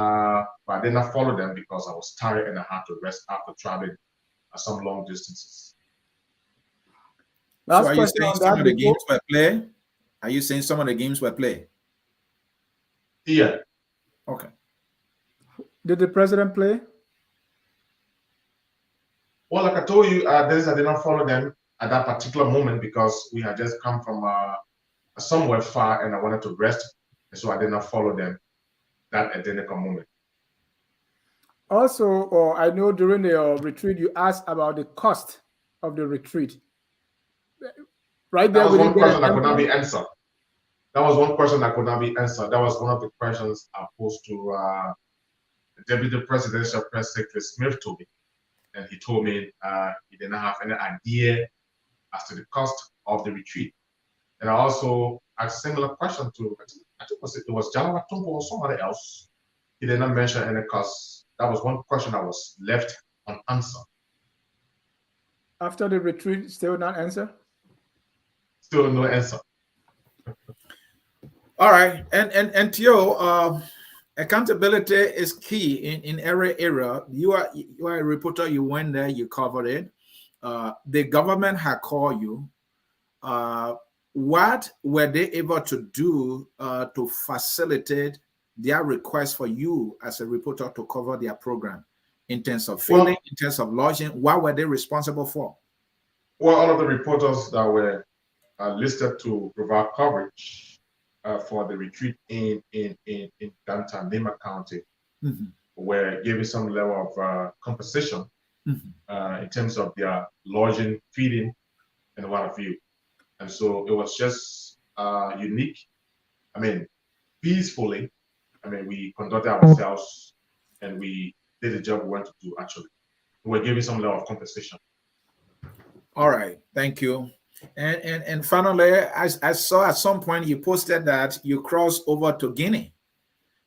I did not follow them because I was tired and I had to rest after traveling some long distances. So are you saying some of the games were played? Are you saying some of the games were played? Yeah. Okay. Did the president play? Well, like I told you, I did not follow them at that particular moment because we had just come from somewhere far and I wanted to rest, and so I did not follow them that identical moment. Also, I know during the retreat you asked about the cost of the retreat. Right there, that was one question that could not be answered. That was one question that could not be answered. That was one of the questions I posed to the Deputy Presidential Press Secretary Smith to me, and he told me he did not have any idea as to the cost of the retreat. And I also asked a similar question to, I think it was Jalawa Tumbo or somebody else. He did not mention any cost. That was one question that was left unanswered. After the retreat, still not answer? Still no answer. All right, and Theo, accountability is key in every area. You are a reporter. You went there. You covered it. The government had called you. What were they able to do to facilitate their request for you as a reporter to cover their program in terms of filming, in terms of lodging? What were they responsible for? Well, all of the reporters that were listed to provide coverage for the retreat in Ganta, Nimba County, were given some level of compensation in terms of their lodging, feeding, and what have you. And so it was just unique. I mean, peacefully. I mean, we conducted ourselves and we did the job we wanted to do, actually. We were given some level of compensation. All right. Thank you. And finally, I saw at some point you posted that you crossed over to Guinea.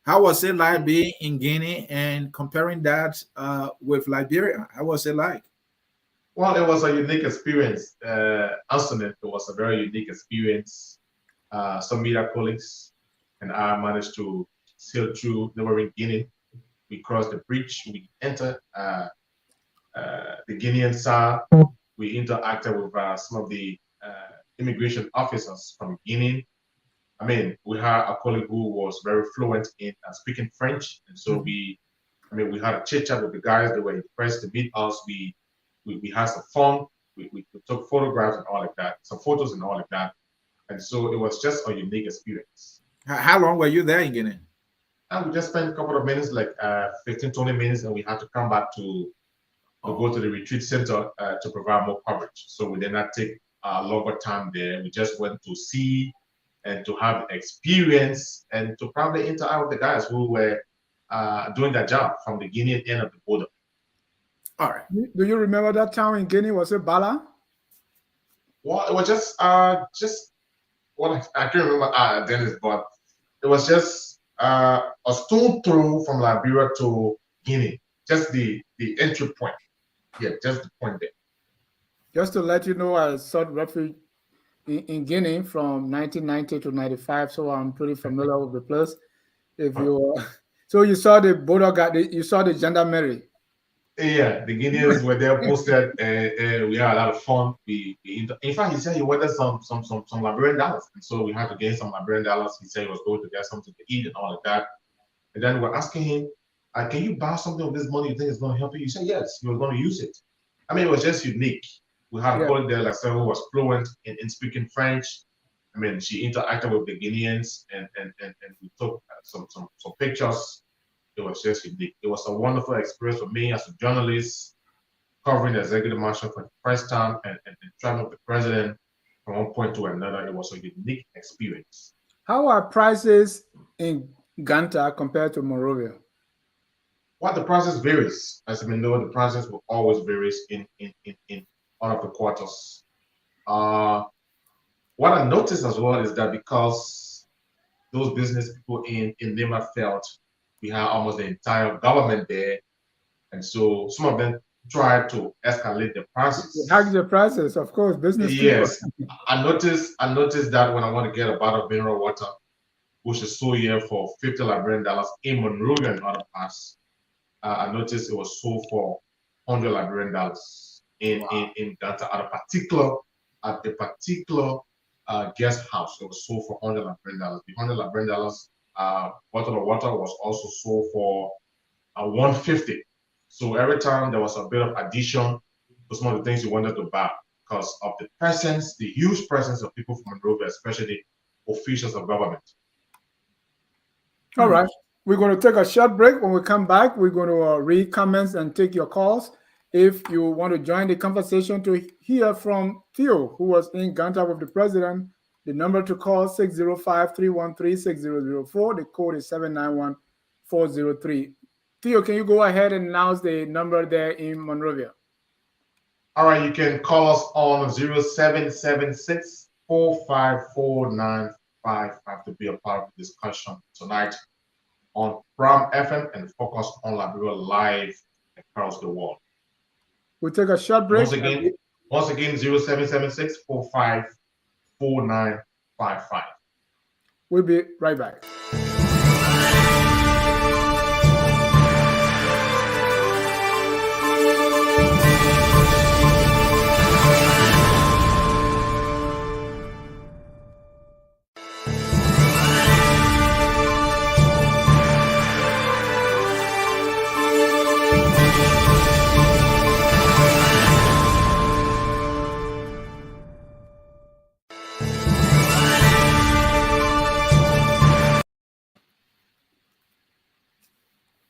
How was it like being in Guinea and comparing that with Liberia? How was it like? Well, it was a unique experience. It was a very unique experience. Some media colleagues and I managed to sail through neighboring Guinea. We crossed the bridge. We entered the Guinean side. We interacted with some of the immigration officers from Guinea. I mean, we had a colleague who was very fluent in speaking French, and so we had a chit chat with the guys. They were impressed to meet us. We had some fun. We took photographs and all of that, some photos and all of that, and so it was just a unique experience. How long were you there in Guinea? And we just spent a couple of minutes, like 15, 20 minutes, and we had to come back to go to the retreat center to provide more coverage. So we did not take a longer time there. We just went to see and to have experience and to probably interact with the guys who were doing their job from the Guinean end of the border. All right. Do you remember that town in Guinea? Was it Bala? Well, it was just what I can't remember Dennis, but it was just a stone throw from Liberia to Guinea. Just the entry point. Yeah, just the point there. Just to let you know, I sought refuge in Guinea from 1990 to 95, so I'm pretty familiar with the place. If you so you saw the border guard, you saw the gendarmerie. Yeah, the Guineans were there posted, and we had a lot of fun. In fact, he said he wanted some Liberian dollars, and so we had to get some Liberian dollars. He said he was going to get something to eat and all of that. And then we're asking him, "Can you buy something with this money? You think it's going to help you?" He said, "Yes, he was going to use it." I mean, it was just unique. We had a colleague there, like someone who was fluent in speaking French. I mean, she interacted with the Guineans, and we took some pictures. It was just unique. It was a wonderful experience for me as a journalist covering the executive mansion for the first time and traveling with the president from one point to another. It was a unique experience. How are prices in Ganta compared to Monrovia? Well, the prices varies. As you may know, the prices will always vary in all of the quarters. What I noticed as well is that because those business people in Nimba felt we had almost the entire government there, and so some of them tried to escalate the prices. Hike the prices, of course, business yes. people. I noticed that when I want to get a bottle of mineral water, which is sold here for $50 in Monrovia and other parts, I noticed it was sold for $100 in Ganta at a particular guest house. It was sold for $100. The $100 bottle of water was also sold for $150. So every time there was a bit of addition to some of the things you wanted to buy because of the presence, the huge presence of people from Monrovia, especially officials of government. All right. We're going to take a short break. When we come back, we're going to read comments and take your calls. If you want to join the conversation to hear from Theo, who was in Ganta with the president, the number to call 605-313-6004. The code is 791-403. Theo, can you go ahead and announce the number there in Monrovia? All right, you can call us on 0776-454-9555 to be a part of the discussion tonight on Pram FM and Focus on Liberia live across the world. We'll take a short break. Once again, 0776-454-9555. We'll be right back.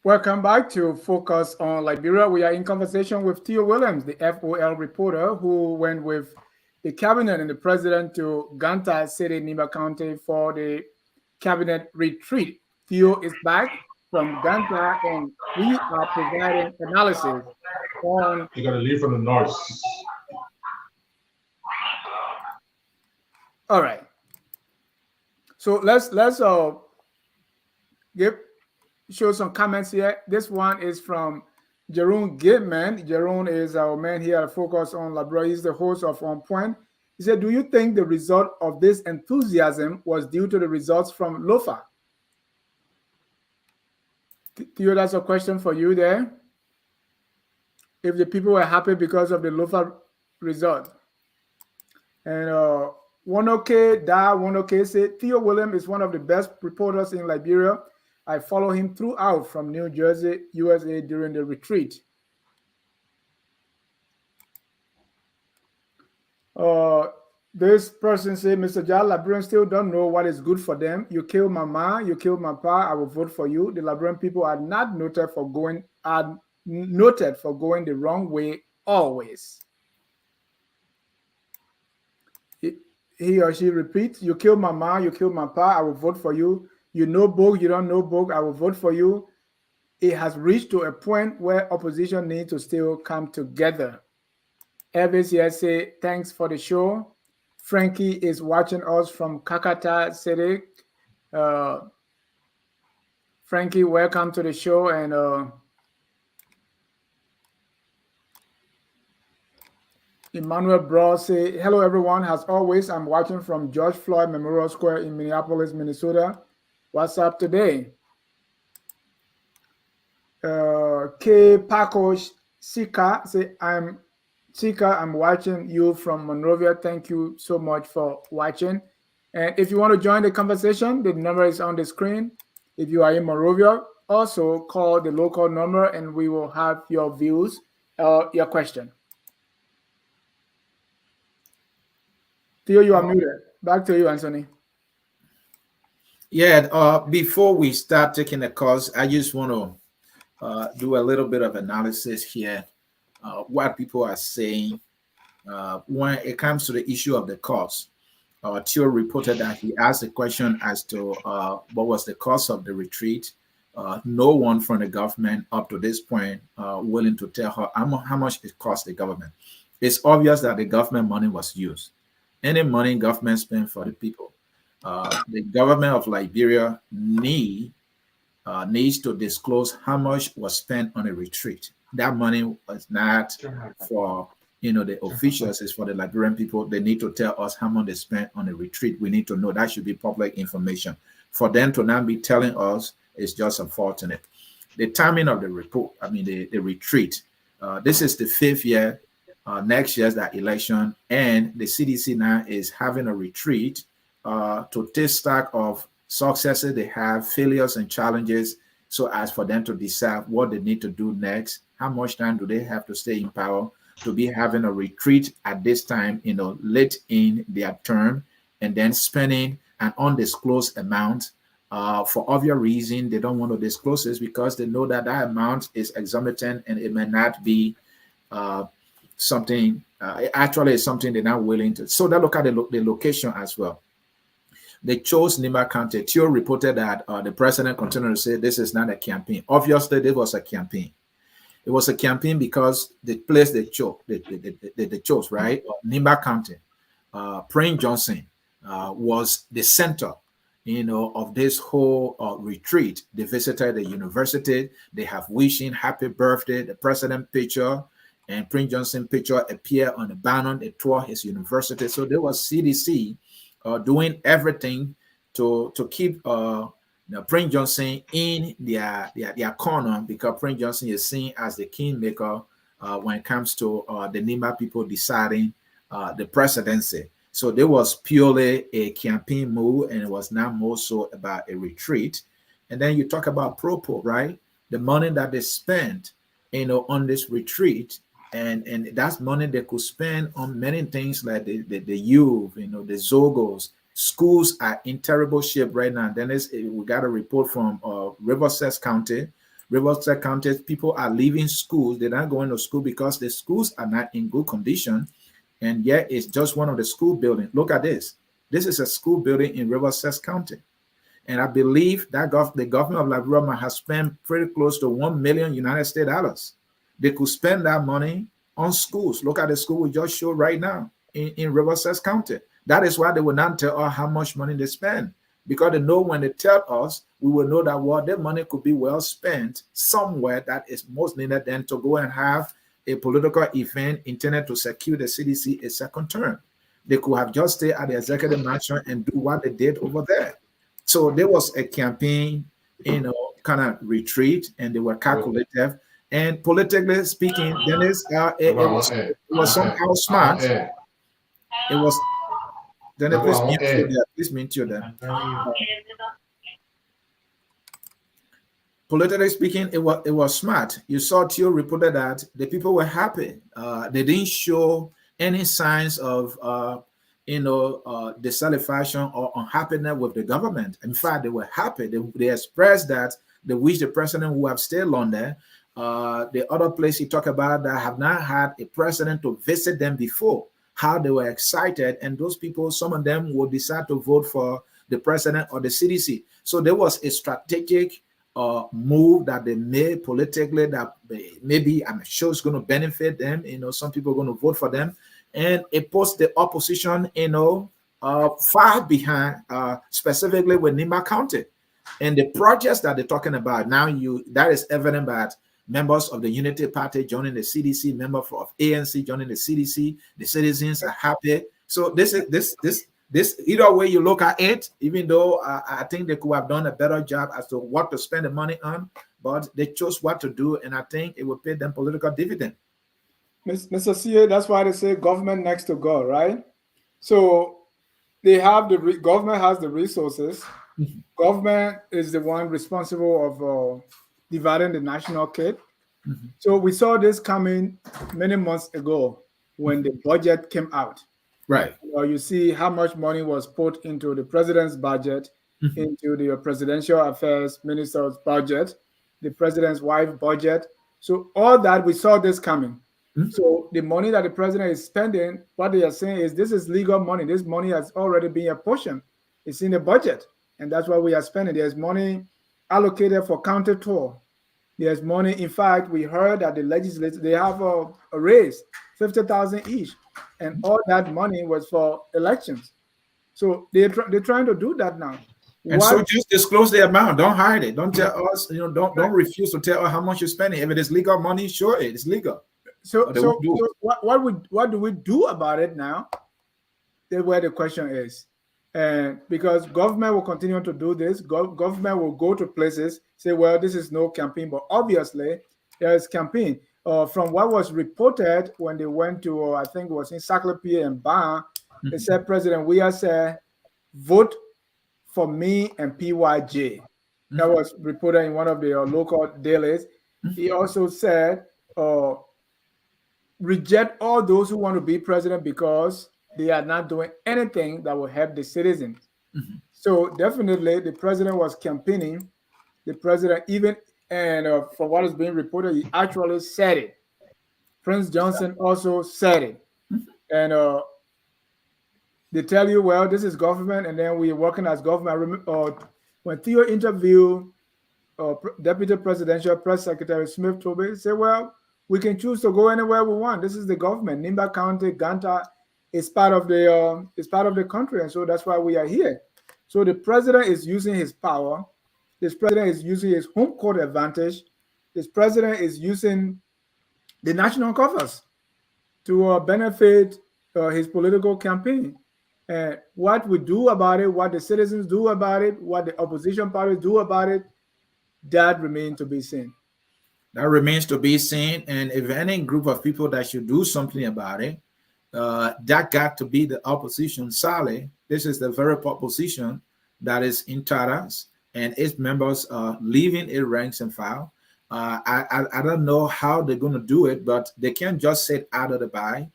Welcome back to Focus on Liberia. We are in conversation with Theo Williams, the FOL reporter who went with the cabinet and the president to Ganta City, Nimba County for the cabinet retreat. Theo is back from Ganta and we are providing analysis on... You got to leave from the north. All right. So let's show some comments here. This one is from Jeroen Gitman. Jeroen is our man here at Focus on Liberia. He's the host of On Point. He said, do you think the result of this enthusiasm was due to the results from LOFA? Theo, that's a question for you there. If the people were happy because of the LOFA result. And One said, Theo Williams is one of the best reporters in Liberia. I follow him throughout from New Jersey, USA during the retreat. This person said, Mr. Jal, Liberians still don't know what is good for them. You kill my ma, you kill my pa, I will vote for you. The Liberian people are not noted for going the wrong way always. He or she repeats, you kill my ma, you kill my pa, I will vote for you. You know book, you don't know book, I will vote for you. It has reached to a point where opposition needs to still come together. Elvis here say, thanks for the show. Frankie is watching us from Kakata City. Frankie, welcome to the show. And Emmanuel Bro say, hello everyone. As always, I'm watching from George Floyd Memorial Square in Minneapolis, Minnesota. What's up today? K. Paco Sika say I'm Chika, I'm watching you from Monrovia. Thank you so much for watching. And if you want to join the conversation, the number is on the screen. If you are in Monrovia, also call the local number and we will have your views or your question. Theo, you are muted. Back to you, Anthony. Yeah, before we start taking the calls, I just want to do a little bit of analysis here. What people are saying when it comes to the issue of the cost. Theo reported that he asked a question as to what was the cost of the retreat. No one from the government up to this point willing to tell her how much it cost the government. It's obvious that the government money was used. Any money government spent for the people. The government of Liberia needs to disclose how much was spent on a retreat. That money was not for the officials, it's for the Liberian people. They need to tell us how much they spent on a retreat. We need to know. That should be public information. For them to not be telling us is just unfortunate. The timing of the report, the retreat, this is the 5th year. Next year's that election, and the CDC now is having a retreat to take stock of successes they have, failures and challenges, so as for them to decide what they need to do next. How much time do they have to stay in power to be having a retreat at this time, late in their term, and then spending an undisclosed amount for obvious reason. They don't want to disclose this because they know that that amount is exorbitant and it may not be something, actually it's something they're not willing to. So they look at the location as well. They chose Nimba County. Theo reported that the president continued to say this is not a campaign. Obviously, this was a campaign. It was a campaign because the place they chose, right? Nimba County. Prince Johnson was the center, of this whole retreat. They visited the university. They have wishing happy birthday, the president picture, and Prince Johnson picture appear on the banner. They tour his university. So there was CDC doing everything to keep Prince Johnson in their corner, because Prince Johnson is seen as the kingmaker when it comes to the Nimba people deciding the presidency. So there was purely a campaign move, and it was not more so about a retreat. And then you talk about Propo, right? The money that they spent, on this retreat, and that's money they could spend on many things like the youth, the Zogos. Schools are in terrible shape right now. Then we got a report from Riverside County. Riverside County, people are leaving schools. They're not going to school because the schools are not in good condition. And yet it's just one of the school buildings. Look at this. This is a school building in Riverside County. And I believe that the government of Liberia has spent pretty close to $1 million United States dollars. They could spend that money on schools. Look at the school we just showed right now in Riverside County. That is why they will not tell us how much money they spend, because they know when they tell us, we will know that their money could be well spent somewhere that is most needed than to go and have a political event intended to secure the CDC a second term. They could have just stayed at the executive mansion and do what they did over there. So there was a campaign, kind of retreat, and they were calculative. And politically speaking, Dennis, it was somehow smart. It was. Dennis, please mute you there. Politically speaking, it was smart. You saw Theo reported that the people were happy. They didn't show any signs of dissatisfaction or unhappiness with the government. In fact, they were happy. They expressed that they wish the president would have stayed longer. The other place he talked about that have not had a president to visit them before, how they were excited, and those people, some of them would decide to vote for the president or the CDC. So there was a strategic move that they made politically that maybe I'm sure it's going to benefit them. Some people are going to vote for them, and it puts the opposition, far behind, specifically with Nimba County. And the projects that they're talking about now, that is evident that members of the Unity Party joining the CDC, members of ANC joining the CDC, the citizens are happy. So this either way you look at it, even though I think they could have done a better job as to what to spend the money on, but they chose what to do, and I think it will pay them political dividend. Mr. CA, that's why they say government next to God, right? So they have government has the resources. Government is the one responsible of dividing the national cake. So we saw this coming many months ago when the budget came out. Right. You see how much money was put into the president's budget, into the presidential affairs minister's budget, the president's wife budget. So all that, we saw this coming. So the money that the president is spending, what they are saying is this is legal money. This money has already been apportioned. It's in the budget. And that's what we are spending. There's money allocated for county tour. There's money. In fact, we heard that the legislature, they have a raise, 50,000 each. And all that money was for elections. So they're trying to do that now. And so just disclose the amount. Don't hide it. Don't tell us, don't refuse to tell us how much you're spending. If it is legal money, sure, it's legal. So what do we do about it now? That's where the question is. And because government will continue to do this, government will go to places, say, well, this is no campaign, but obviously there is campaign. From what was reported when they went to, I think it was in Encyclopedia and Ban, they said, President Weah said, vote for me and PYJ. That was reported in one of the local dailies. He also said, reject all those who want to be president because they are not doing anything that will help the citizens. So definitely the president was campaigning. The president even, and from what is being reported, he actually said it. Prince Johnson also said it. And they tell you, well, this is government, and then we're working as government. When Theo interviewed Deputy Presidential Press Secretary Smith Toby, he said, well, we can choose to go anywhere we want. This is the government. Nimba County, Ganta is part of the country, and so that's why we are here. So the president is using his power. This president is using his home court advantage. This president is using the national coffers to benefit his political campaign. And what we do about it, what the citizens do about it, what the opposition parties do about it, that remains to be seen. That remains to be seen. And if any group of people that should do something about it, that got to be the opposition. Sadly, this is the very opposition that is in tatters, and its members are leaving its ranks and file. I don't know how they're going to do it, but they can't just sit out of the buy.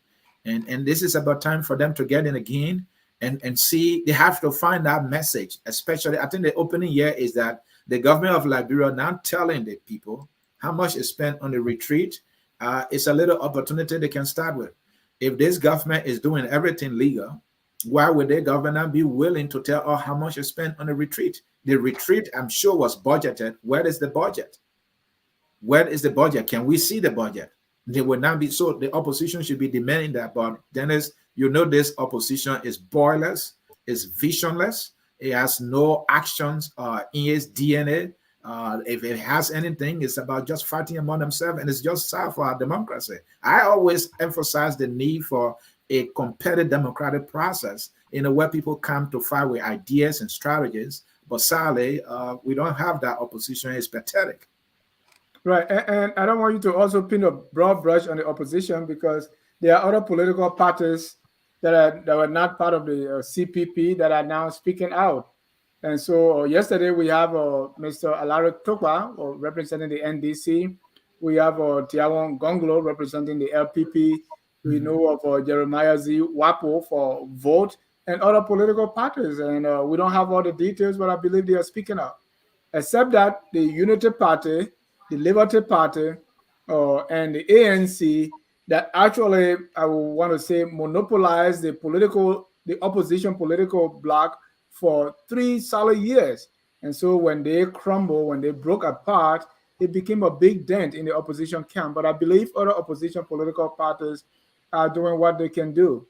And this is about time for them to get in again and see. They have to find that message, especially. I think the opening year is that the government of Liberia now telling the people how much is spent on the retreat. It's a little opportunity they can start with. If this government is doing everything legal, why would the government be willing to tell us how much is spent on the retreat? The retreat, I'm sure, was budgeted. Where is the budget? Where is the budget? Can we see the budget? They will not be. So the opposition should be demanding that. But Dennis, this opposition is boyless, is visionless. It has no actions in its DNA. If it has anything, it's about just fighting among themselves, and it's just sad for our democracy. I always emphasize the need for a competitive democratic process, where people come to fight with ideas and strategies. But sadly, we don't have that. Opposition. It's pathetic. Right, and I don't want you to also pin a broad brush on the opposition, because there are other political parties that were not part of the CPP that are now speaking out. And so yesterday we have Mr. Alaric Tokwa representing the NDC. We have Tiawon Gonglo representing the LPP. We know of Jeremiah Z. Wapo for Vote and other political parties. And we don't have all the details, but I believe they are speaking out. Except that the Unity Party, the Liberty Party, and the ANC that actually, I would want to say, monopolized the opposition political bloc for 3 solid years. And so when they crumbled, when they broke apart, it became a big dent in the opposition camp. But I believe other opposition political parties are doing what they can do.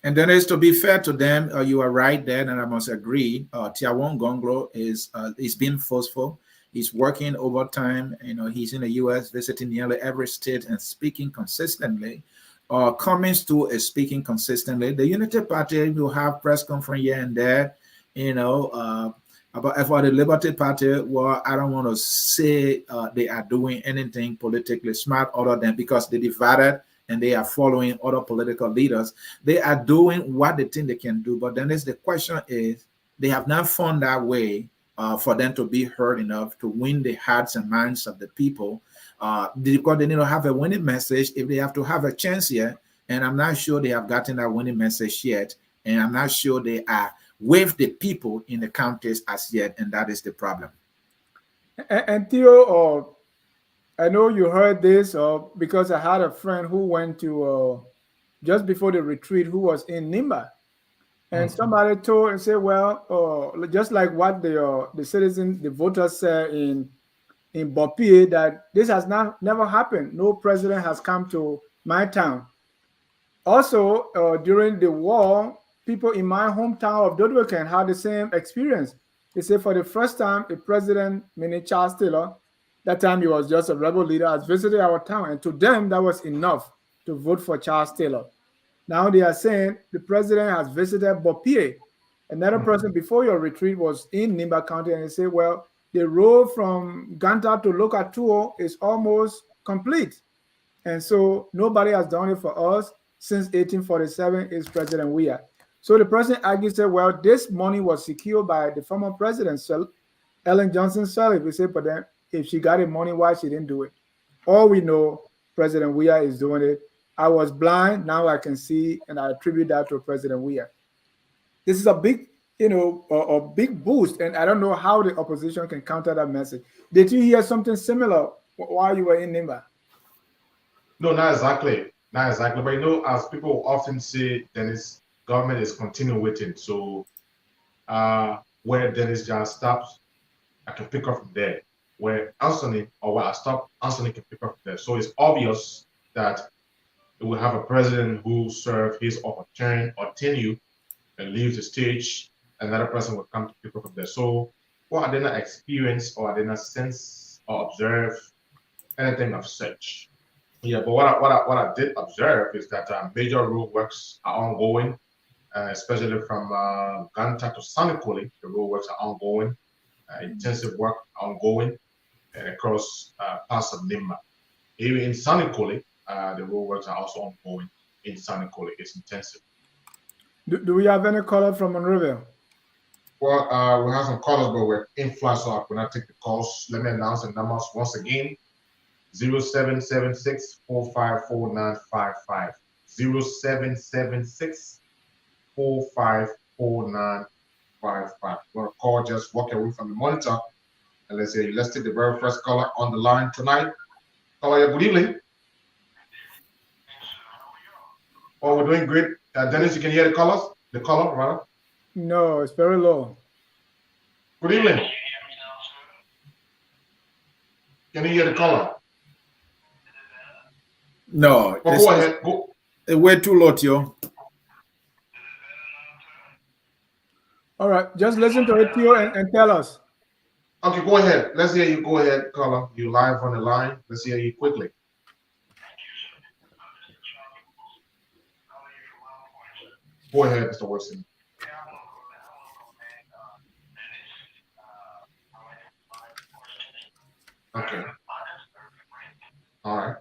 And then, to be fair to them, you are right there, and I must agree. Tiawon Gonglo is being forceful. He's working overtime. He's in the U.S. visiting nearly every state and speaking consistently. Cummings too is speaking consistently. The Unity Party will have press conference here and there. But for the Liberty Party, well, I don't want to say they are doing anything politically smart other than because they divided and they are following other political leaders. They are doing what they think they can do. But then the question is, they have not found that way for them to be heard enough to win the hearts and minds of the people because they need to have a winning message if they have to have a chance here. And I'm not sure they have gotten that winning message yet. And I'm not sure they are with the people in the counties as yet. And that is the problem. And Theo, I know you heard this because I had a friend who went to just before the retreat who was in Nimba. And somebody told and said, well, just like what the citizens, the voters said in Bopie, that this has never happened. No president has come to my town. Also, during the war, people in my hometown of Dodwakan had the same experience. They say for the first time, a president, meaning Charles Taylor, that time he was just a rebel leader, has visited our town. And to them, that was enough to vote for Charles Taylor. Now they are saying the president has visited Bopie. Another person before your retreat was in Nimba County, and they say, well, the road from Ganta to Lokatuo is almost complete. And so nobody has done it for us since 1847 is President Weah. So the president argued, said, well, this money was secured by the former president, Ellen Johnson Sirleaf. We said, but then if she got the money, why she didn't do it? All we know, President Weah is doing it. I was blind, now I can see, and I attribute that to President Weah. This is a big, a big boost, and I don't know how the opposition can counter that message. Did you hear something similar while you were in Nimba? No, not exactly. Not exactly. But as people often say, Dennis, government is continuing waiting. So where Dennis just stops, I can pick up from there. Where Anthony or where I stop, Anthony can pick up from there. So it's obvious that we will have a president who serves his or her term or tenure and leaves the stage. Another person will come to pick up from there. So what I did not experience or I did not sense or observe anything of such. Yeah, but what I did observe is that major road works are ongoing, especially from Ganta to Sanikoli. The road works are ongoing, intensive work ongoing, and across parts of Nimba. Even in Sanikoli, the road works are also ongoing. In Sanikoli, it's intensive. Do we have any caller from Monrovia? Well, we have some callers, but we're in flight, so I will not take the calls. Let me announce the numbers once again. 0776-454955. 0776-454955. We're gonna call, just walk away from the monitor, and let's take the very first caller on the line tonight. Caller, good evening. Oh, we're doing great. Dennis, you can hear the callers? The caller, rather? No, it's very low. Good evening. Can you hear the caller? No. Well, go ahead. Go. Way too low, Theo. All right, just listen to it, Theo, and tell us. Okay, go ahead. Let's hear you. Go ahead, caller. You live on the line. Let's hear you quickly. Go ahead, Mr. Wilson. Okay. All right.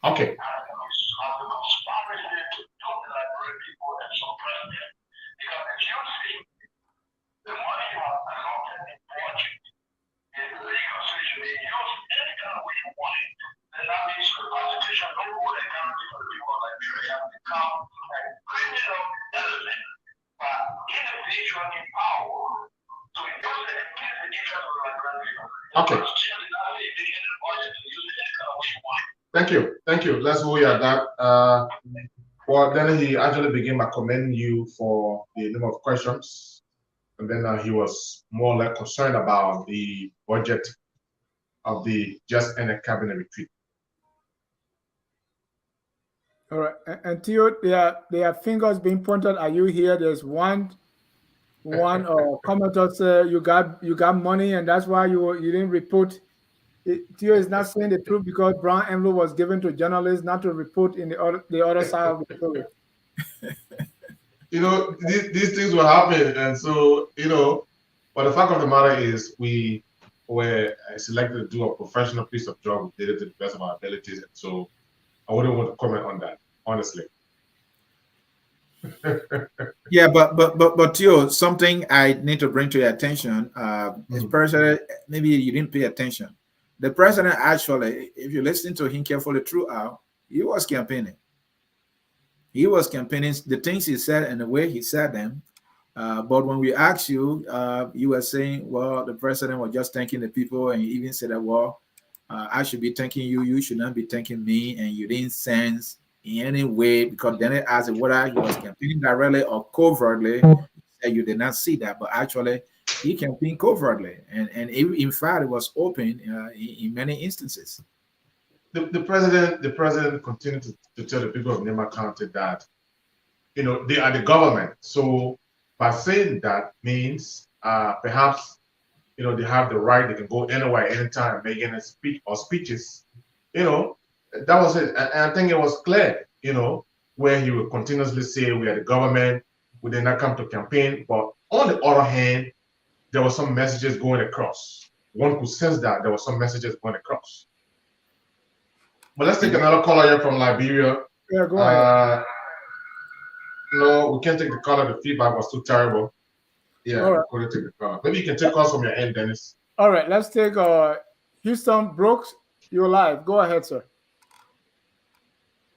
Okay. Okay. Thank you. Let's go at that. Well, then he actually began by commending you for the number of questions. And then he was more or less concerned about the budget of the just ended cabinet retreat. All right. And Theo, there are fingers being pointed at you here. There's one commenter said you got money and that's why you didn't report. Theo is not saying the truth because brown envelope was given to journalists not to report in the other side of the story. These things will happen, and so but the fact of the matter is we were selected to do a professional piece of job. We did it to the best of our abilities, and so I wouldn't want to comment on that, honestly. Yeah, but Theo, something I need to bring to your attention. Is president, maybe you didn't pay attention. The president actually, if you listen to him carefully throughout, he was campaigning. He was campaigning the things he said and the way he said them. But when we asked you, you were saying, well, the president was just thanking the people, and you even said that, well, I should be thanking you. You should not be thanking me, and you didn't sense in any way, because then it asked whether he was campaigning directly or covertly. You did not see that, but actually he campaigned covertly, and in fact it was open in many instances. The president continued to tell the people of Nimba County that they are the government. So by saying that means perhaps they have the right, they can go anywhere, anytime, making a speech or speeches. That was it. And I think it was clear, where he would continuously say we are the government, we did not come to campaign. But on the other hand, there were some messages going across. One could sense that there were some messages going across. But let's take another caller here from Liberia. Yeah, go ahead. No, we can't take the caller. The feedback was too terrible. Yeah, right. We couldn't take the caller. Maybe you can take calls from your end, Dennis. All right, let's take Houston Brooks. You're live. Go ahead, sir.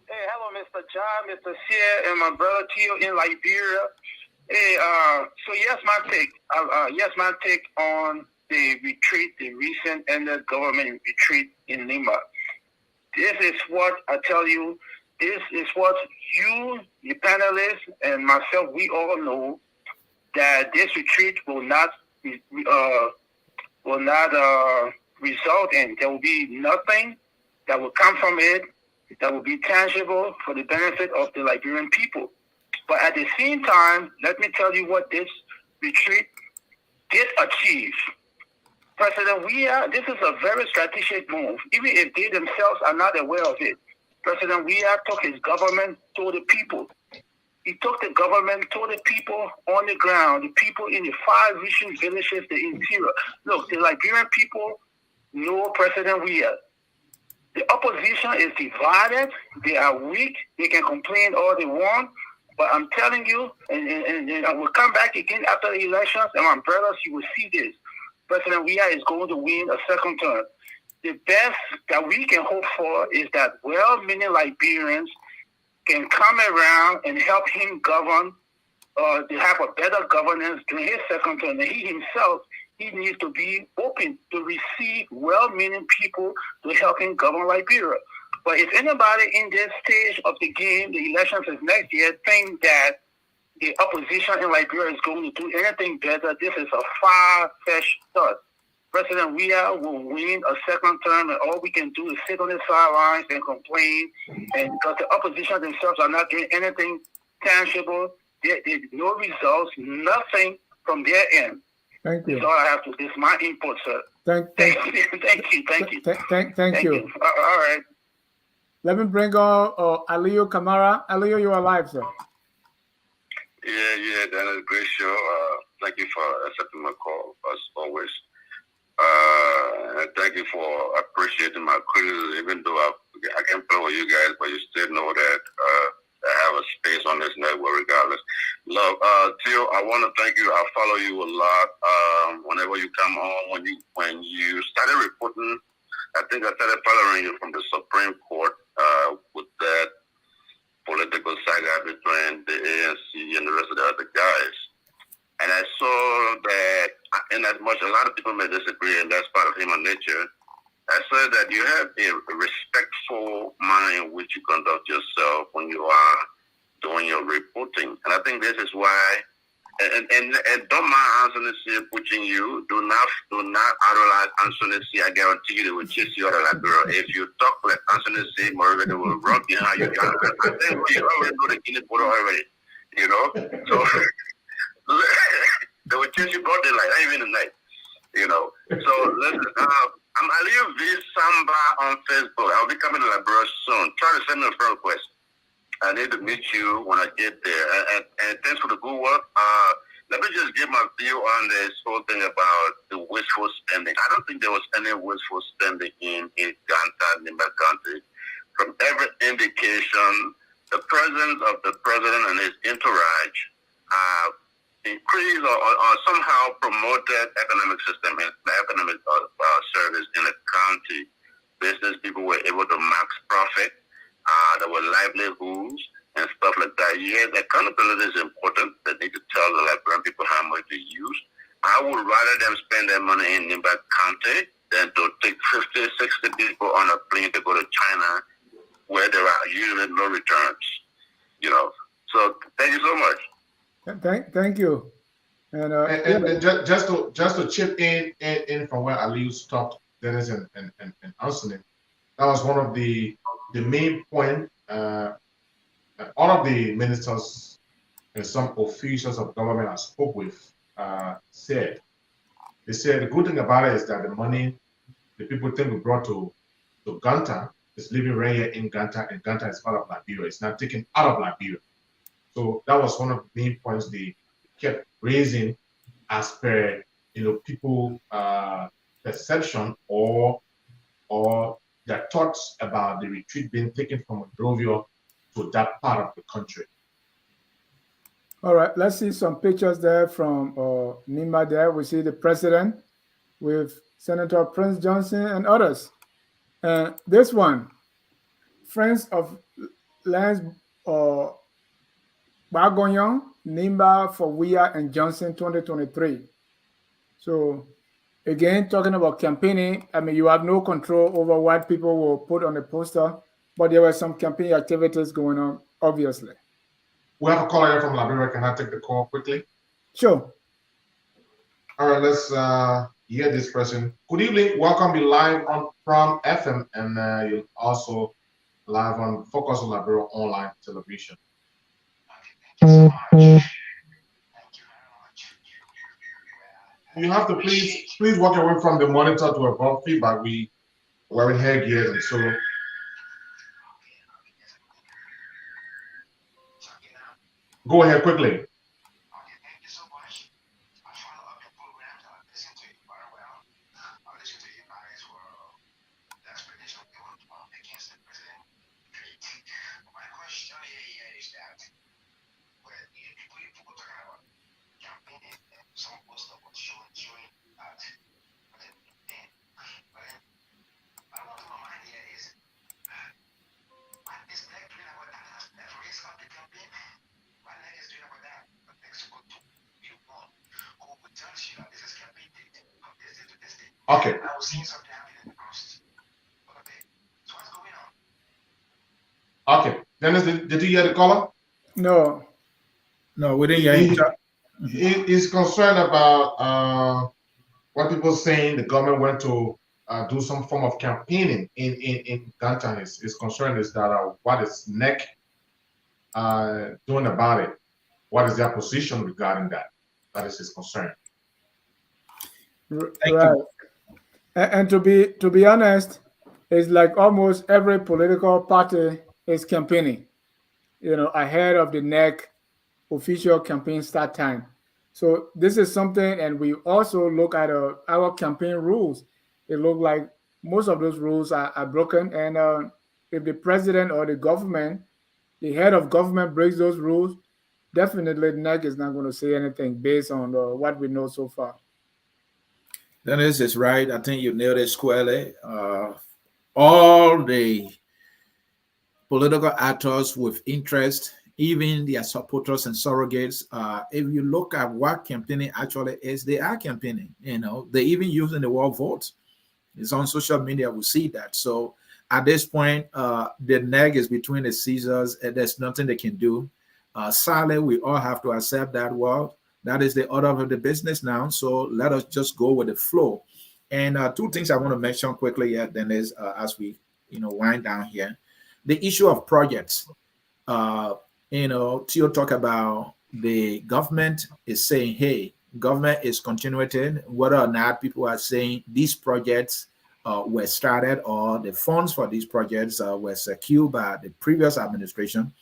Hey, hello, Mr. John, Mr. Sia, and my brother Tio in Liberia. Hey, so yes, my take on the retreat, the recent ended government retreat in Nimba. This is what I tell you. This is what you, the panelists, and myself, we all know that this retreat will not result in. There will be nothing that will come from it that will be tangible for the benefit of the Liberian people. But at the same time, let me tell you what this retreat did achieve. President Weah, this is a very strategic move, even if they themselves are not aware of it. President Weah took his government to the people. He took the government to the people on the ground, the people in the 5 region villages, the interior. Look, the Liberian people know President Weah. The opposition is divided. They are weak. They can complain all they want. But I'm telling you, and I will come back again after the elections, and my brothers, you will see this. President Weah is going to win a second term. The best that we can hope for is that well-meaning Liberians can come around and help him govern, to have a better governance during his second term. And he himself, he needs to be open to receive well-meaning people to help him govern Liberia. But if anybody in this stage of the game, the elections is next year, think that the opposition in Liberia is going to do anything better, this is a far-fetched thought. President Weah will win a second term, and all we can do is sit on the sidelines and complain. And because the opposition themselves are not doing anything tangible, there's no results, nothing from their end. Thank you. That's all I have to. This is my input, sir. Thank you. Thank you. All right. Let me bring on Aliyu Kamara. Aliyu, you are live, sir. Yeah, Dennis, great show. Thank you for accepting my call, as always. And thank you for appreciating my criticism, even though I can't play with you guys, but you still know that I have a space on this network regardless. Love, Theo, I want to thank you. I follow you a lot. Whenever you come on, when you started reporting, I think I started following you from the Supreme Court with that political saga between the ANC and the rest of the other guys. And I saw that, in as much a lot of people may disagree, and that's part of human nature, I saw that you have a respectful manner in which you conduct yourself when you are doing your reporting. And I think this is why. And don't mind Anthony C pushing you. Do not idolize Anthony C. I guarantee you they will chase you out of that girl. If you talk like Anthony C, moreover, they will run behind you. I think we already know the Guinness border already. You know? So they will chase you broad daylight, not even at night. You know. So listen, I'm Aliyu V Samba on Facebook. I'll be coming to Liberia soon. Try to send me a friend request. I need to meet you when I get there. And thanks for the good work. Let me just give my view on this whole thing about the wasteful spending. I don't think there was any wasteful spending in Ganta, Nimba County. From every indication, the presence of the president and his entourage increased or somehow promoted economic system, economic service in the county. Business people were able to max profit. There were livelihoods and stuff like that. Yes, accountability is important. They need to tell the Liberian people how much they use. I would rather them spend their money in Nimba County than to take 50, 60 people on a plane to go to China where there are usually no returns. You know. So thank you so much. Thank you. And just to chip in from where Aliyu stopped, Dennis and Anthony, that was one of the main point. All of the ministers and some officials of government I spoke with said the good thing about it is that the money the people think we brought to Ganta is living right here in Ganta, and Ganta is part of Liberia. It's not taken out of Liberia. So that was one of the main points they kept raising as per people perception or their thoughts about the retreat being taken from Monrovia to that part of the country. All right, let's see some pictures there from Nimba there. We see the president with Senator Prince Johnson and others. And this one, Friends of Lands Bagoyon, Nimba, Fawia, and Johnson 2023. So again, talking about campaigning, I mean, you have no control over what people will put on the poster, but there were some campaign activities going on, obviously. We have a caller here from Liberia. Can I take the call quickly? Sure. All right, let's hear this person. Good evening. Welcome. Be live on from FM, and you're also live on Focus on Liberia online television. Thank you so much. You have to please walk away from the monitor to avoid feedback. We wearing headgears, and so go ahead quickly. Okay, thank you so much. I follow up your programs. I listen to you very well. I listen to you guys for the explanation against the president. Great. My question here is that when people talking about campaigning, some poster was showing that. But then I want to know my mind here is what is Black doing about that? That raise up the campaign. What is doing about that? But next go to you one who would tell you that this is campaign date from this day to this day. Okay. I was seeing something happening in the process. Okay. So what's going on? Okay. Dennis, did you hear the caller? No. No, we didn't hear him. He's concerned about what people saying the government went to do some form of campaigning in Ganta. His concern is that what is NEC doing about it? What is their position regarding that? That is his concern. Right. And to be honest, it's like almost every political party is campaigning, ahead of the NEC official campaign start time. So this is something, and we also look at our campaign rules. It looks like most of those rules are broken, and if the president or the government, the head of government breaks those rules, definitely NEC is not going to say anything based on what we know so far. Dennis is right. I think you nailed it squarely. All the political actors with interest, even their supporters and surrogates, if you look at what campaigning actually is, they are campaigning. They even using the word vote. It's on social media. We see that. So at this point, the NEC is between the scissors, and there's nothing they can do. Sadly, we all have to accept that. Well, that is the order of the business now. So let us just go with the flow. And two things I want to mention quickly here, then is as we wind down here, the issue of projects. Uh, Theo talk about the government is saying, hey, government is continuing whether or not people are saying these projects were started or the funds for these projects were secured by the previous administration.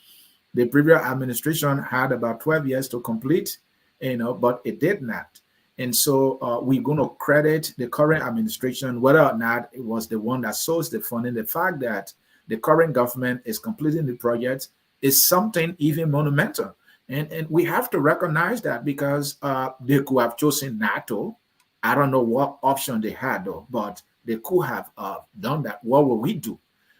The previous administration had about 12 years to complete, but it did not. And so we're going to credit the current administration, whether or not it was the one that sourced the funding. The fact that the current government is completing the project is something even monumental. And we have to recognize that because they could have chosen NATO. I don't know what option they had, though, but they could have done that. What will we do?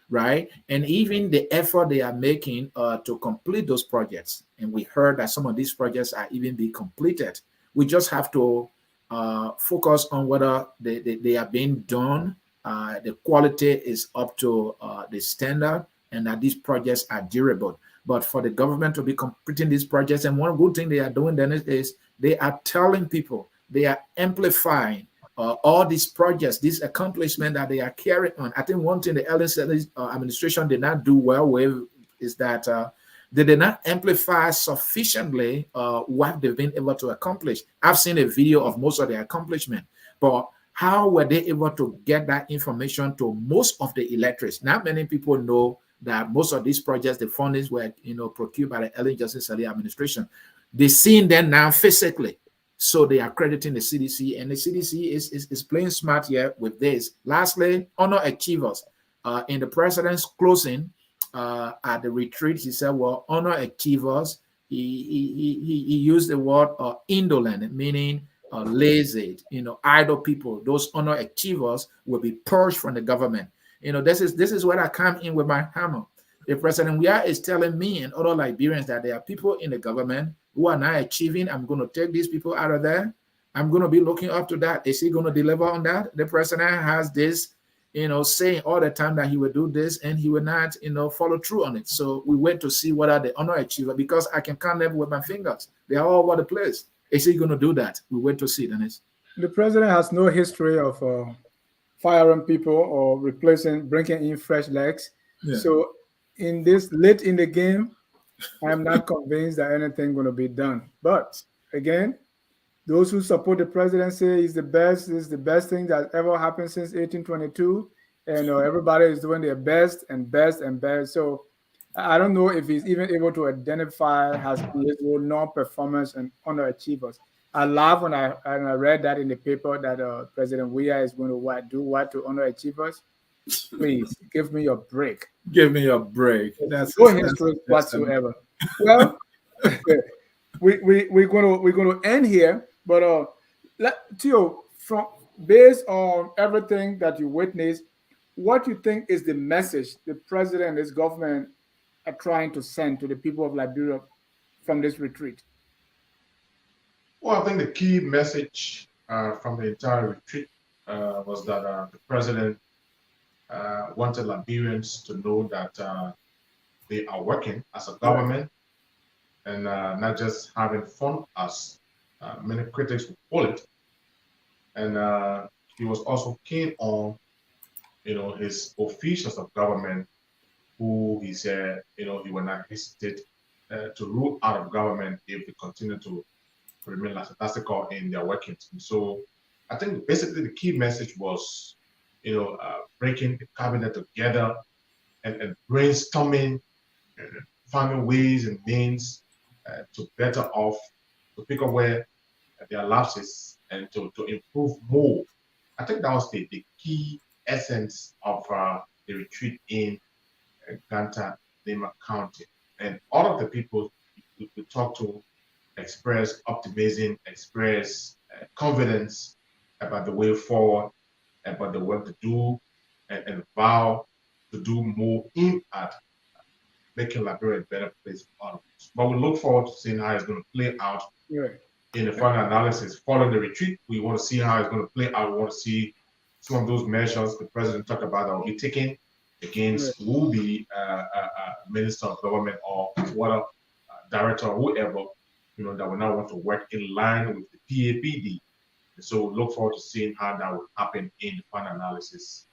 Right? And even the effort they are making to complete those projects. And we heard that some of these projects are even being completed. We just have to focus on whether they are being done, the quality is up to the standard, and that these projects are durable. But for the government to be completing these projects, and one good thing they are doing then is they are telling people, they are amplifying all these projects, this accomplishment that they are carrying on. I think one thing the earlier administration did not do well with is that they did not amplify sufficiently what they've been able to accomplish. I've seen a video of most of their accomplishment, but how were they able to get that information to most of the electorates? Not many people know that most of these projects, the fundings were procured by the early Justice Early administration. They're seeing them now physically. So they are crediting the CDC, and the CDC is playing smart here with this. Lastly, honor achievers. In the president's closing at the retreat, he said, well, honor achievers, he used the word indolent, meaning lazy, idle people. Those honor achievers will be purged from the government. This is where I come in with my hammer. The President Weah is telling me and other Liberians that there are people in the government who are not achieving. I'm going to take these people out of there. I'm going to be looking up to that. Is he going to deliver on that? The president has this, saying all the time that he will do this and he will not, follow through on it. So we wait to see what are the honor achiever, because I can count them with my fingers. They are all over the place. Is he going to do that? We wait to see, Dennis. The president has no history of firing people or bringing in fresh legs. Yeah. So in this late in the game, I'm not convinced that anything going to be done. But again, those who support the president say he's the best. This is the best thing that ever happened since 1822, and everybody is doing their best and best and best. So I don't know if he's even able to identify his non-performance and underachievers. I laughed when I read that in the paper that President Weah is going to do what to underachievers. Please give me your break. Give me a break. That's no history whatsoever. Well, we're going to end here, but Theo, based on everything that you witnessed, what do you think is the message the president and his government are trying to send to the people of Liberia from this retreat? Well, I think the key message from the entire retreat was that the president wanted Liberians to know that they are working as a government and not just having fun, as many critics would call it. And he was also keen on, his officials of government, who he said, he will not hesitate to rule out of government if they continue to remain lackadaisical in their workings. And so I think basically the key message was, breaking the cabinet together and brainstorming, finding ways and means to better off, to pick up where there are lapses and to improve more. I think that was the key essence of the retreat in Ganta, Nimba County. And all of the people we talked to express optimism, express confidence about the way forward, about the work to do, and vow to do more in at making Liberia a better place for all of us. But we look forward to seeing how it's going to play out in the final analysis. Following the retreat, we want to see how it's going to play out. We want to see some of those measures the president talked about that will be taken against who will be Minister of Government or whether director or whoever, that will now want to work in line with the PAPD. And so we look forward to seeing how that will happen in the final analysis.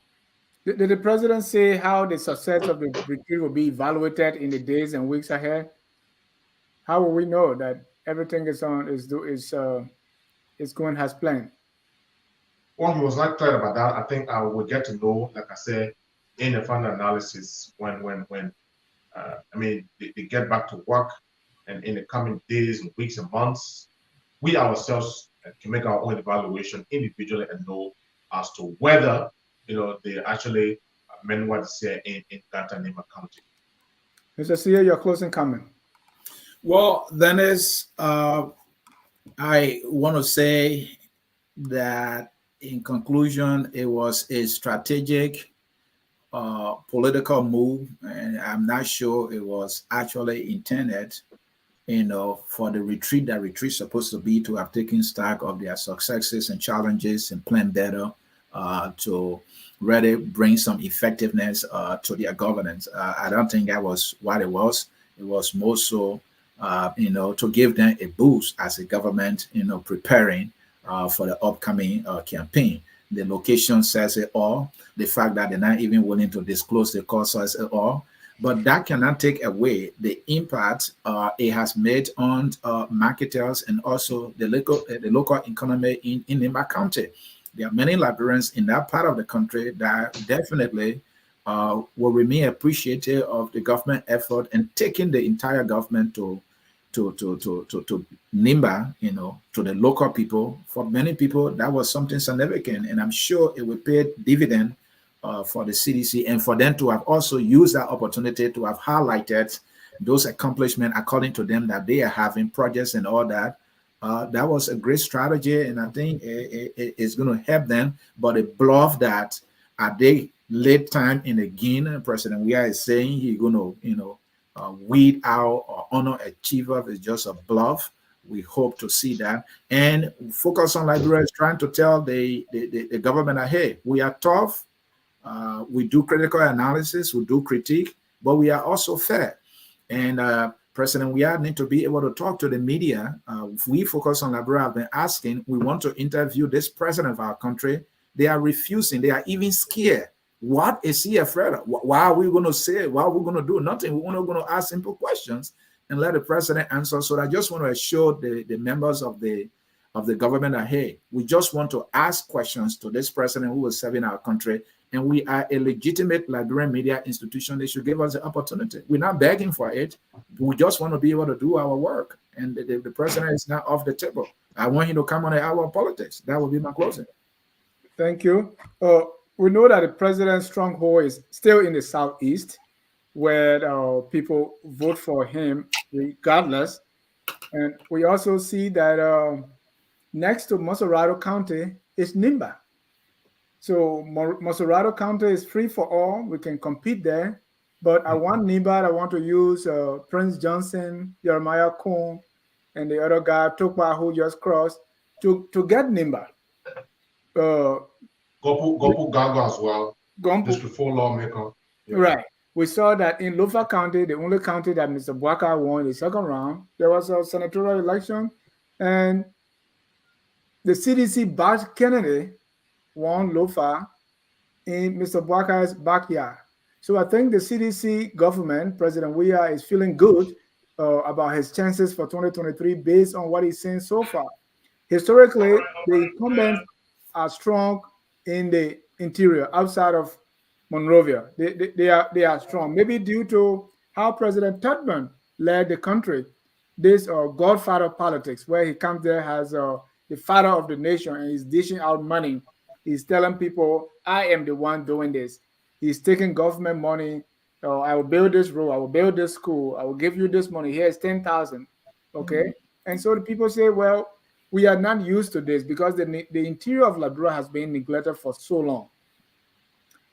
Did the president say how the success of the retreat will be evaluated in the days and weeks ahead? How will we know that everything is going as planned? Well, he was not clear about that. I think I will get to know, like I said, in the final analysis when they get back to work, and in the coming days and weeks and months, we ourselves can make our own evaluation individually and know as to whether they actually meant what they say in Ganta Nimba County. Mr. Sia, your closing comment. Well, Dennis, I want to say that in conclusion, it was a strategic political move, and I'm not sure it was actually intended, for the retreat that retreat's supposed to be, to have taken stock of their successes and challenges and plan better to really bring some effectiveness to their governance. I don't think that was what it was. It was more so, to give them a boost as a government, preparing for the upcoming campaign. The location says it all. The fact that they're not even willing to disclose the cost says it all. But that cannot take away the impact it has made on marketers and also the local economy in Nimba County. There are many Liberians in that part of the country that definitely will remain appreciative of the government effort and taking the entire government to Nimba, to the local people. For many people, that was something significant, and I'm sure it will pay dividend for the CDC, and for them to have also used that opportunity to have highlighted those accomplishments according to them that they are having projects and all that. That was a great strategy, and I think it's going to help them. But a bluff that at the late time in the game, President Weah is saying he's going to, weed out or honor a chief of is just a bluff. We hope to see that. And Focus on Liberia is trying to tell the government that, hey, we are tough. We do critical analysis, we do critique, but we are also fair. And President Weah need to be able to talk to the media. We Focus on Liberia have been asking, we want to interview this president of our country. They are refusing. They are even scared. What is he afraid of? Why are we going to say? Why are we going to do nothing? We're not going to ask simple questions and let the president answer. So I just want to assure the members of the government that, hey, we just want to ask questions to this president who is serving our country, and we are a legitimate Liberian media institution. They should give us the opportunity. We're not begging for it. We just want to be able to do our work, and the president is not off the table. I want him to come on the hour of politics. That will be my closing. Thank you. We know that the president's stronghold is still in the southeast, where people vote for him regardless. And we also see that next to Moserado County is Nimba. So Moserado County is free for all. We can compete there. But I want Nimba. I want to use Prince Johnson, Jeremiah Kuhn, and the other guy, Tokwa, who just crossed, to get Nimba. Gopu Gaga as well. Gompu. District 4 lawmaker. Yeah. Right. We saw that in Lofa County, the only county that Mr. Bwaka won the second round, there was a senatorial election, and the CDC Bart Kennedy won Lofa in Mr. Bwaka's backyard. So I think the CDC government, President Weah, is feeling good about his chances for 2023 based on what he's seen so far. Historically, the incumbents are strong in the interior, outside of Monrovia. They are strong, maybe due to how President Tubman led the country. This godfather politics, where he comes there as the father of the nation, and he's dishing out money. He's telling people, I am the one doing this. He's taking government money. I will build this road. I will build this school. I will give you this money. Here's 10,000. Okay. Mm-hmm. And so the people say, well, we are not used to this because the interior of Liberia has been neglected for so long.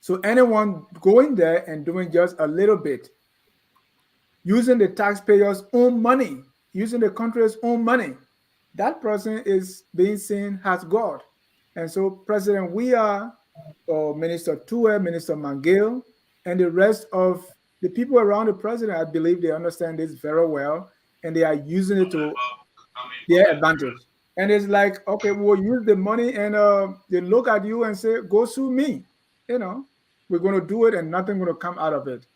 So anyone going there and doing just a little bit, using the taxpayers' own money, using the country's own money, that person is being seen as God. And so President Weah, Minister Tue, Minister Mangill, and the rest of the people around the president, I believe they understand this very well. and they are using it to their advantage. And it's like, okay, we'll use the money, and they look at you and say, "Go sue me." You know, we're going to do it, and nothing going to come out of it.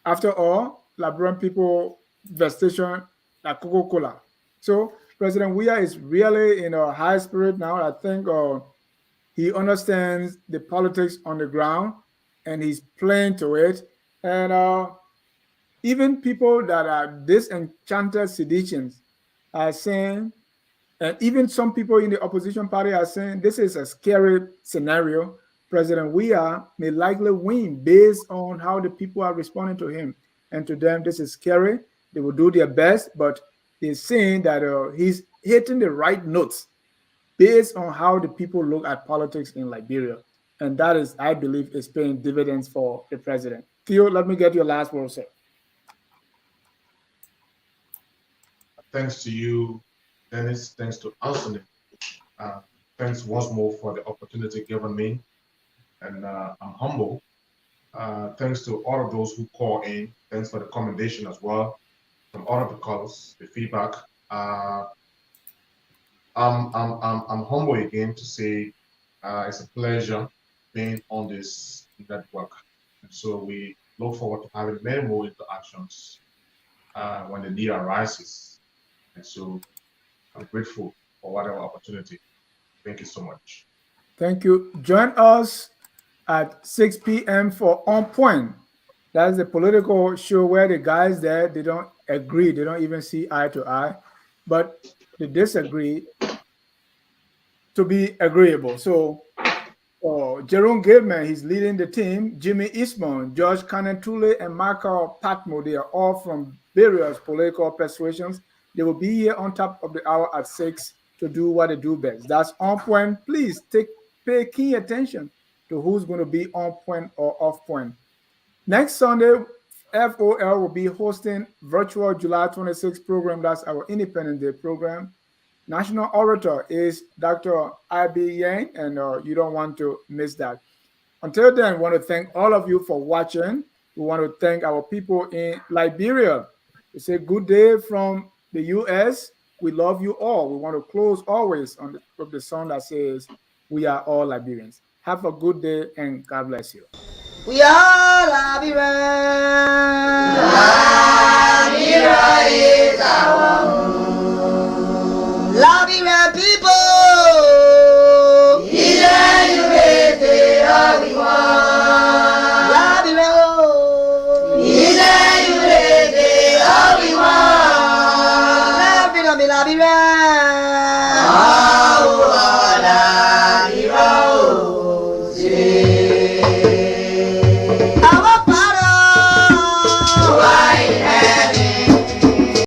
After all, Liberian people vestation like Coca-Cola. So President Weah is really in a high spirit now. I think he understands the politics on the ground, and he's playing to it. And even people that are disenchanted seditionists are saying, and even some people in the opposition party are saying, this is a scary scenario. President Weah may likely win based on how the people are responding to him. And to them, this is scary. They will do their best, but they're saying that he's hitting the right notes based on how the people look at politics in Liberia. And that is, I believe, is paying dividends for the president. Theo, let me get your last word, sir. Thanks to you, Dennis. Thanks to Anthony. Thanks once more for the opportunity given me. And I'm humble. Thanks to all of those who call in. Thanks for the commendation as well from all of the calls, the feedback. I'm humble again to say it's a pleasure being on this network. And so we look forward to having many more interactions when the need arises. And so I'm grateful for whatever opportunity. Thank you so much. Thank you. Join us at 6 p.m. for On Point. That's the political show where the guys there, they don't agree. They don't even see eye to eye, but they disagree to be agreeable. So Jerome Gilman, he's leading the team. Jimmy Eastman, George Kanentule, and Michael Patmo, they are all from various political persuasions. They will be here on top of the hour at 6 to do what they do best. That's On Point. Please pay key attention to who's going to be on point or off point. Next Sunday, FOL will be hosting virtual July 26th program. That's our Independence Day program. National orator is Dr. I.B. Yang, and you don't want to miss that. Until then, I want to thank all of you for watching. We want to thank our people in Liberia. We say good day from the U.S. We love you all. We want to close always on the song that says, we are all Liberians. Have a good day, and God bless you. We are Liberians. Liberia is our home. Liberian people. Liberia.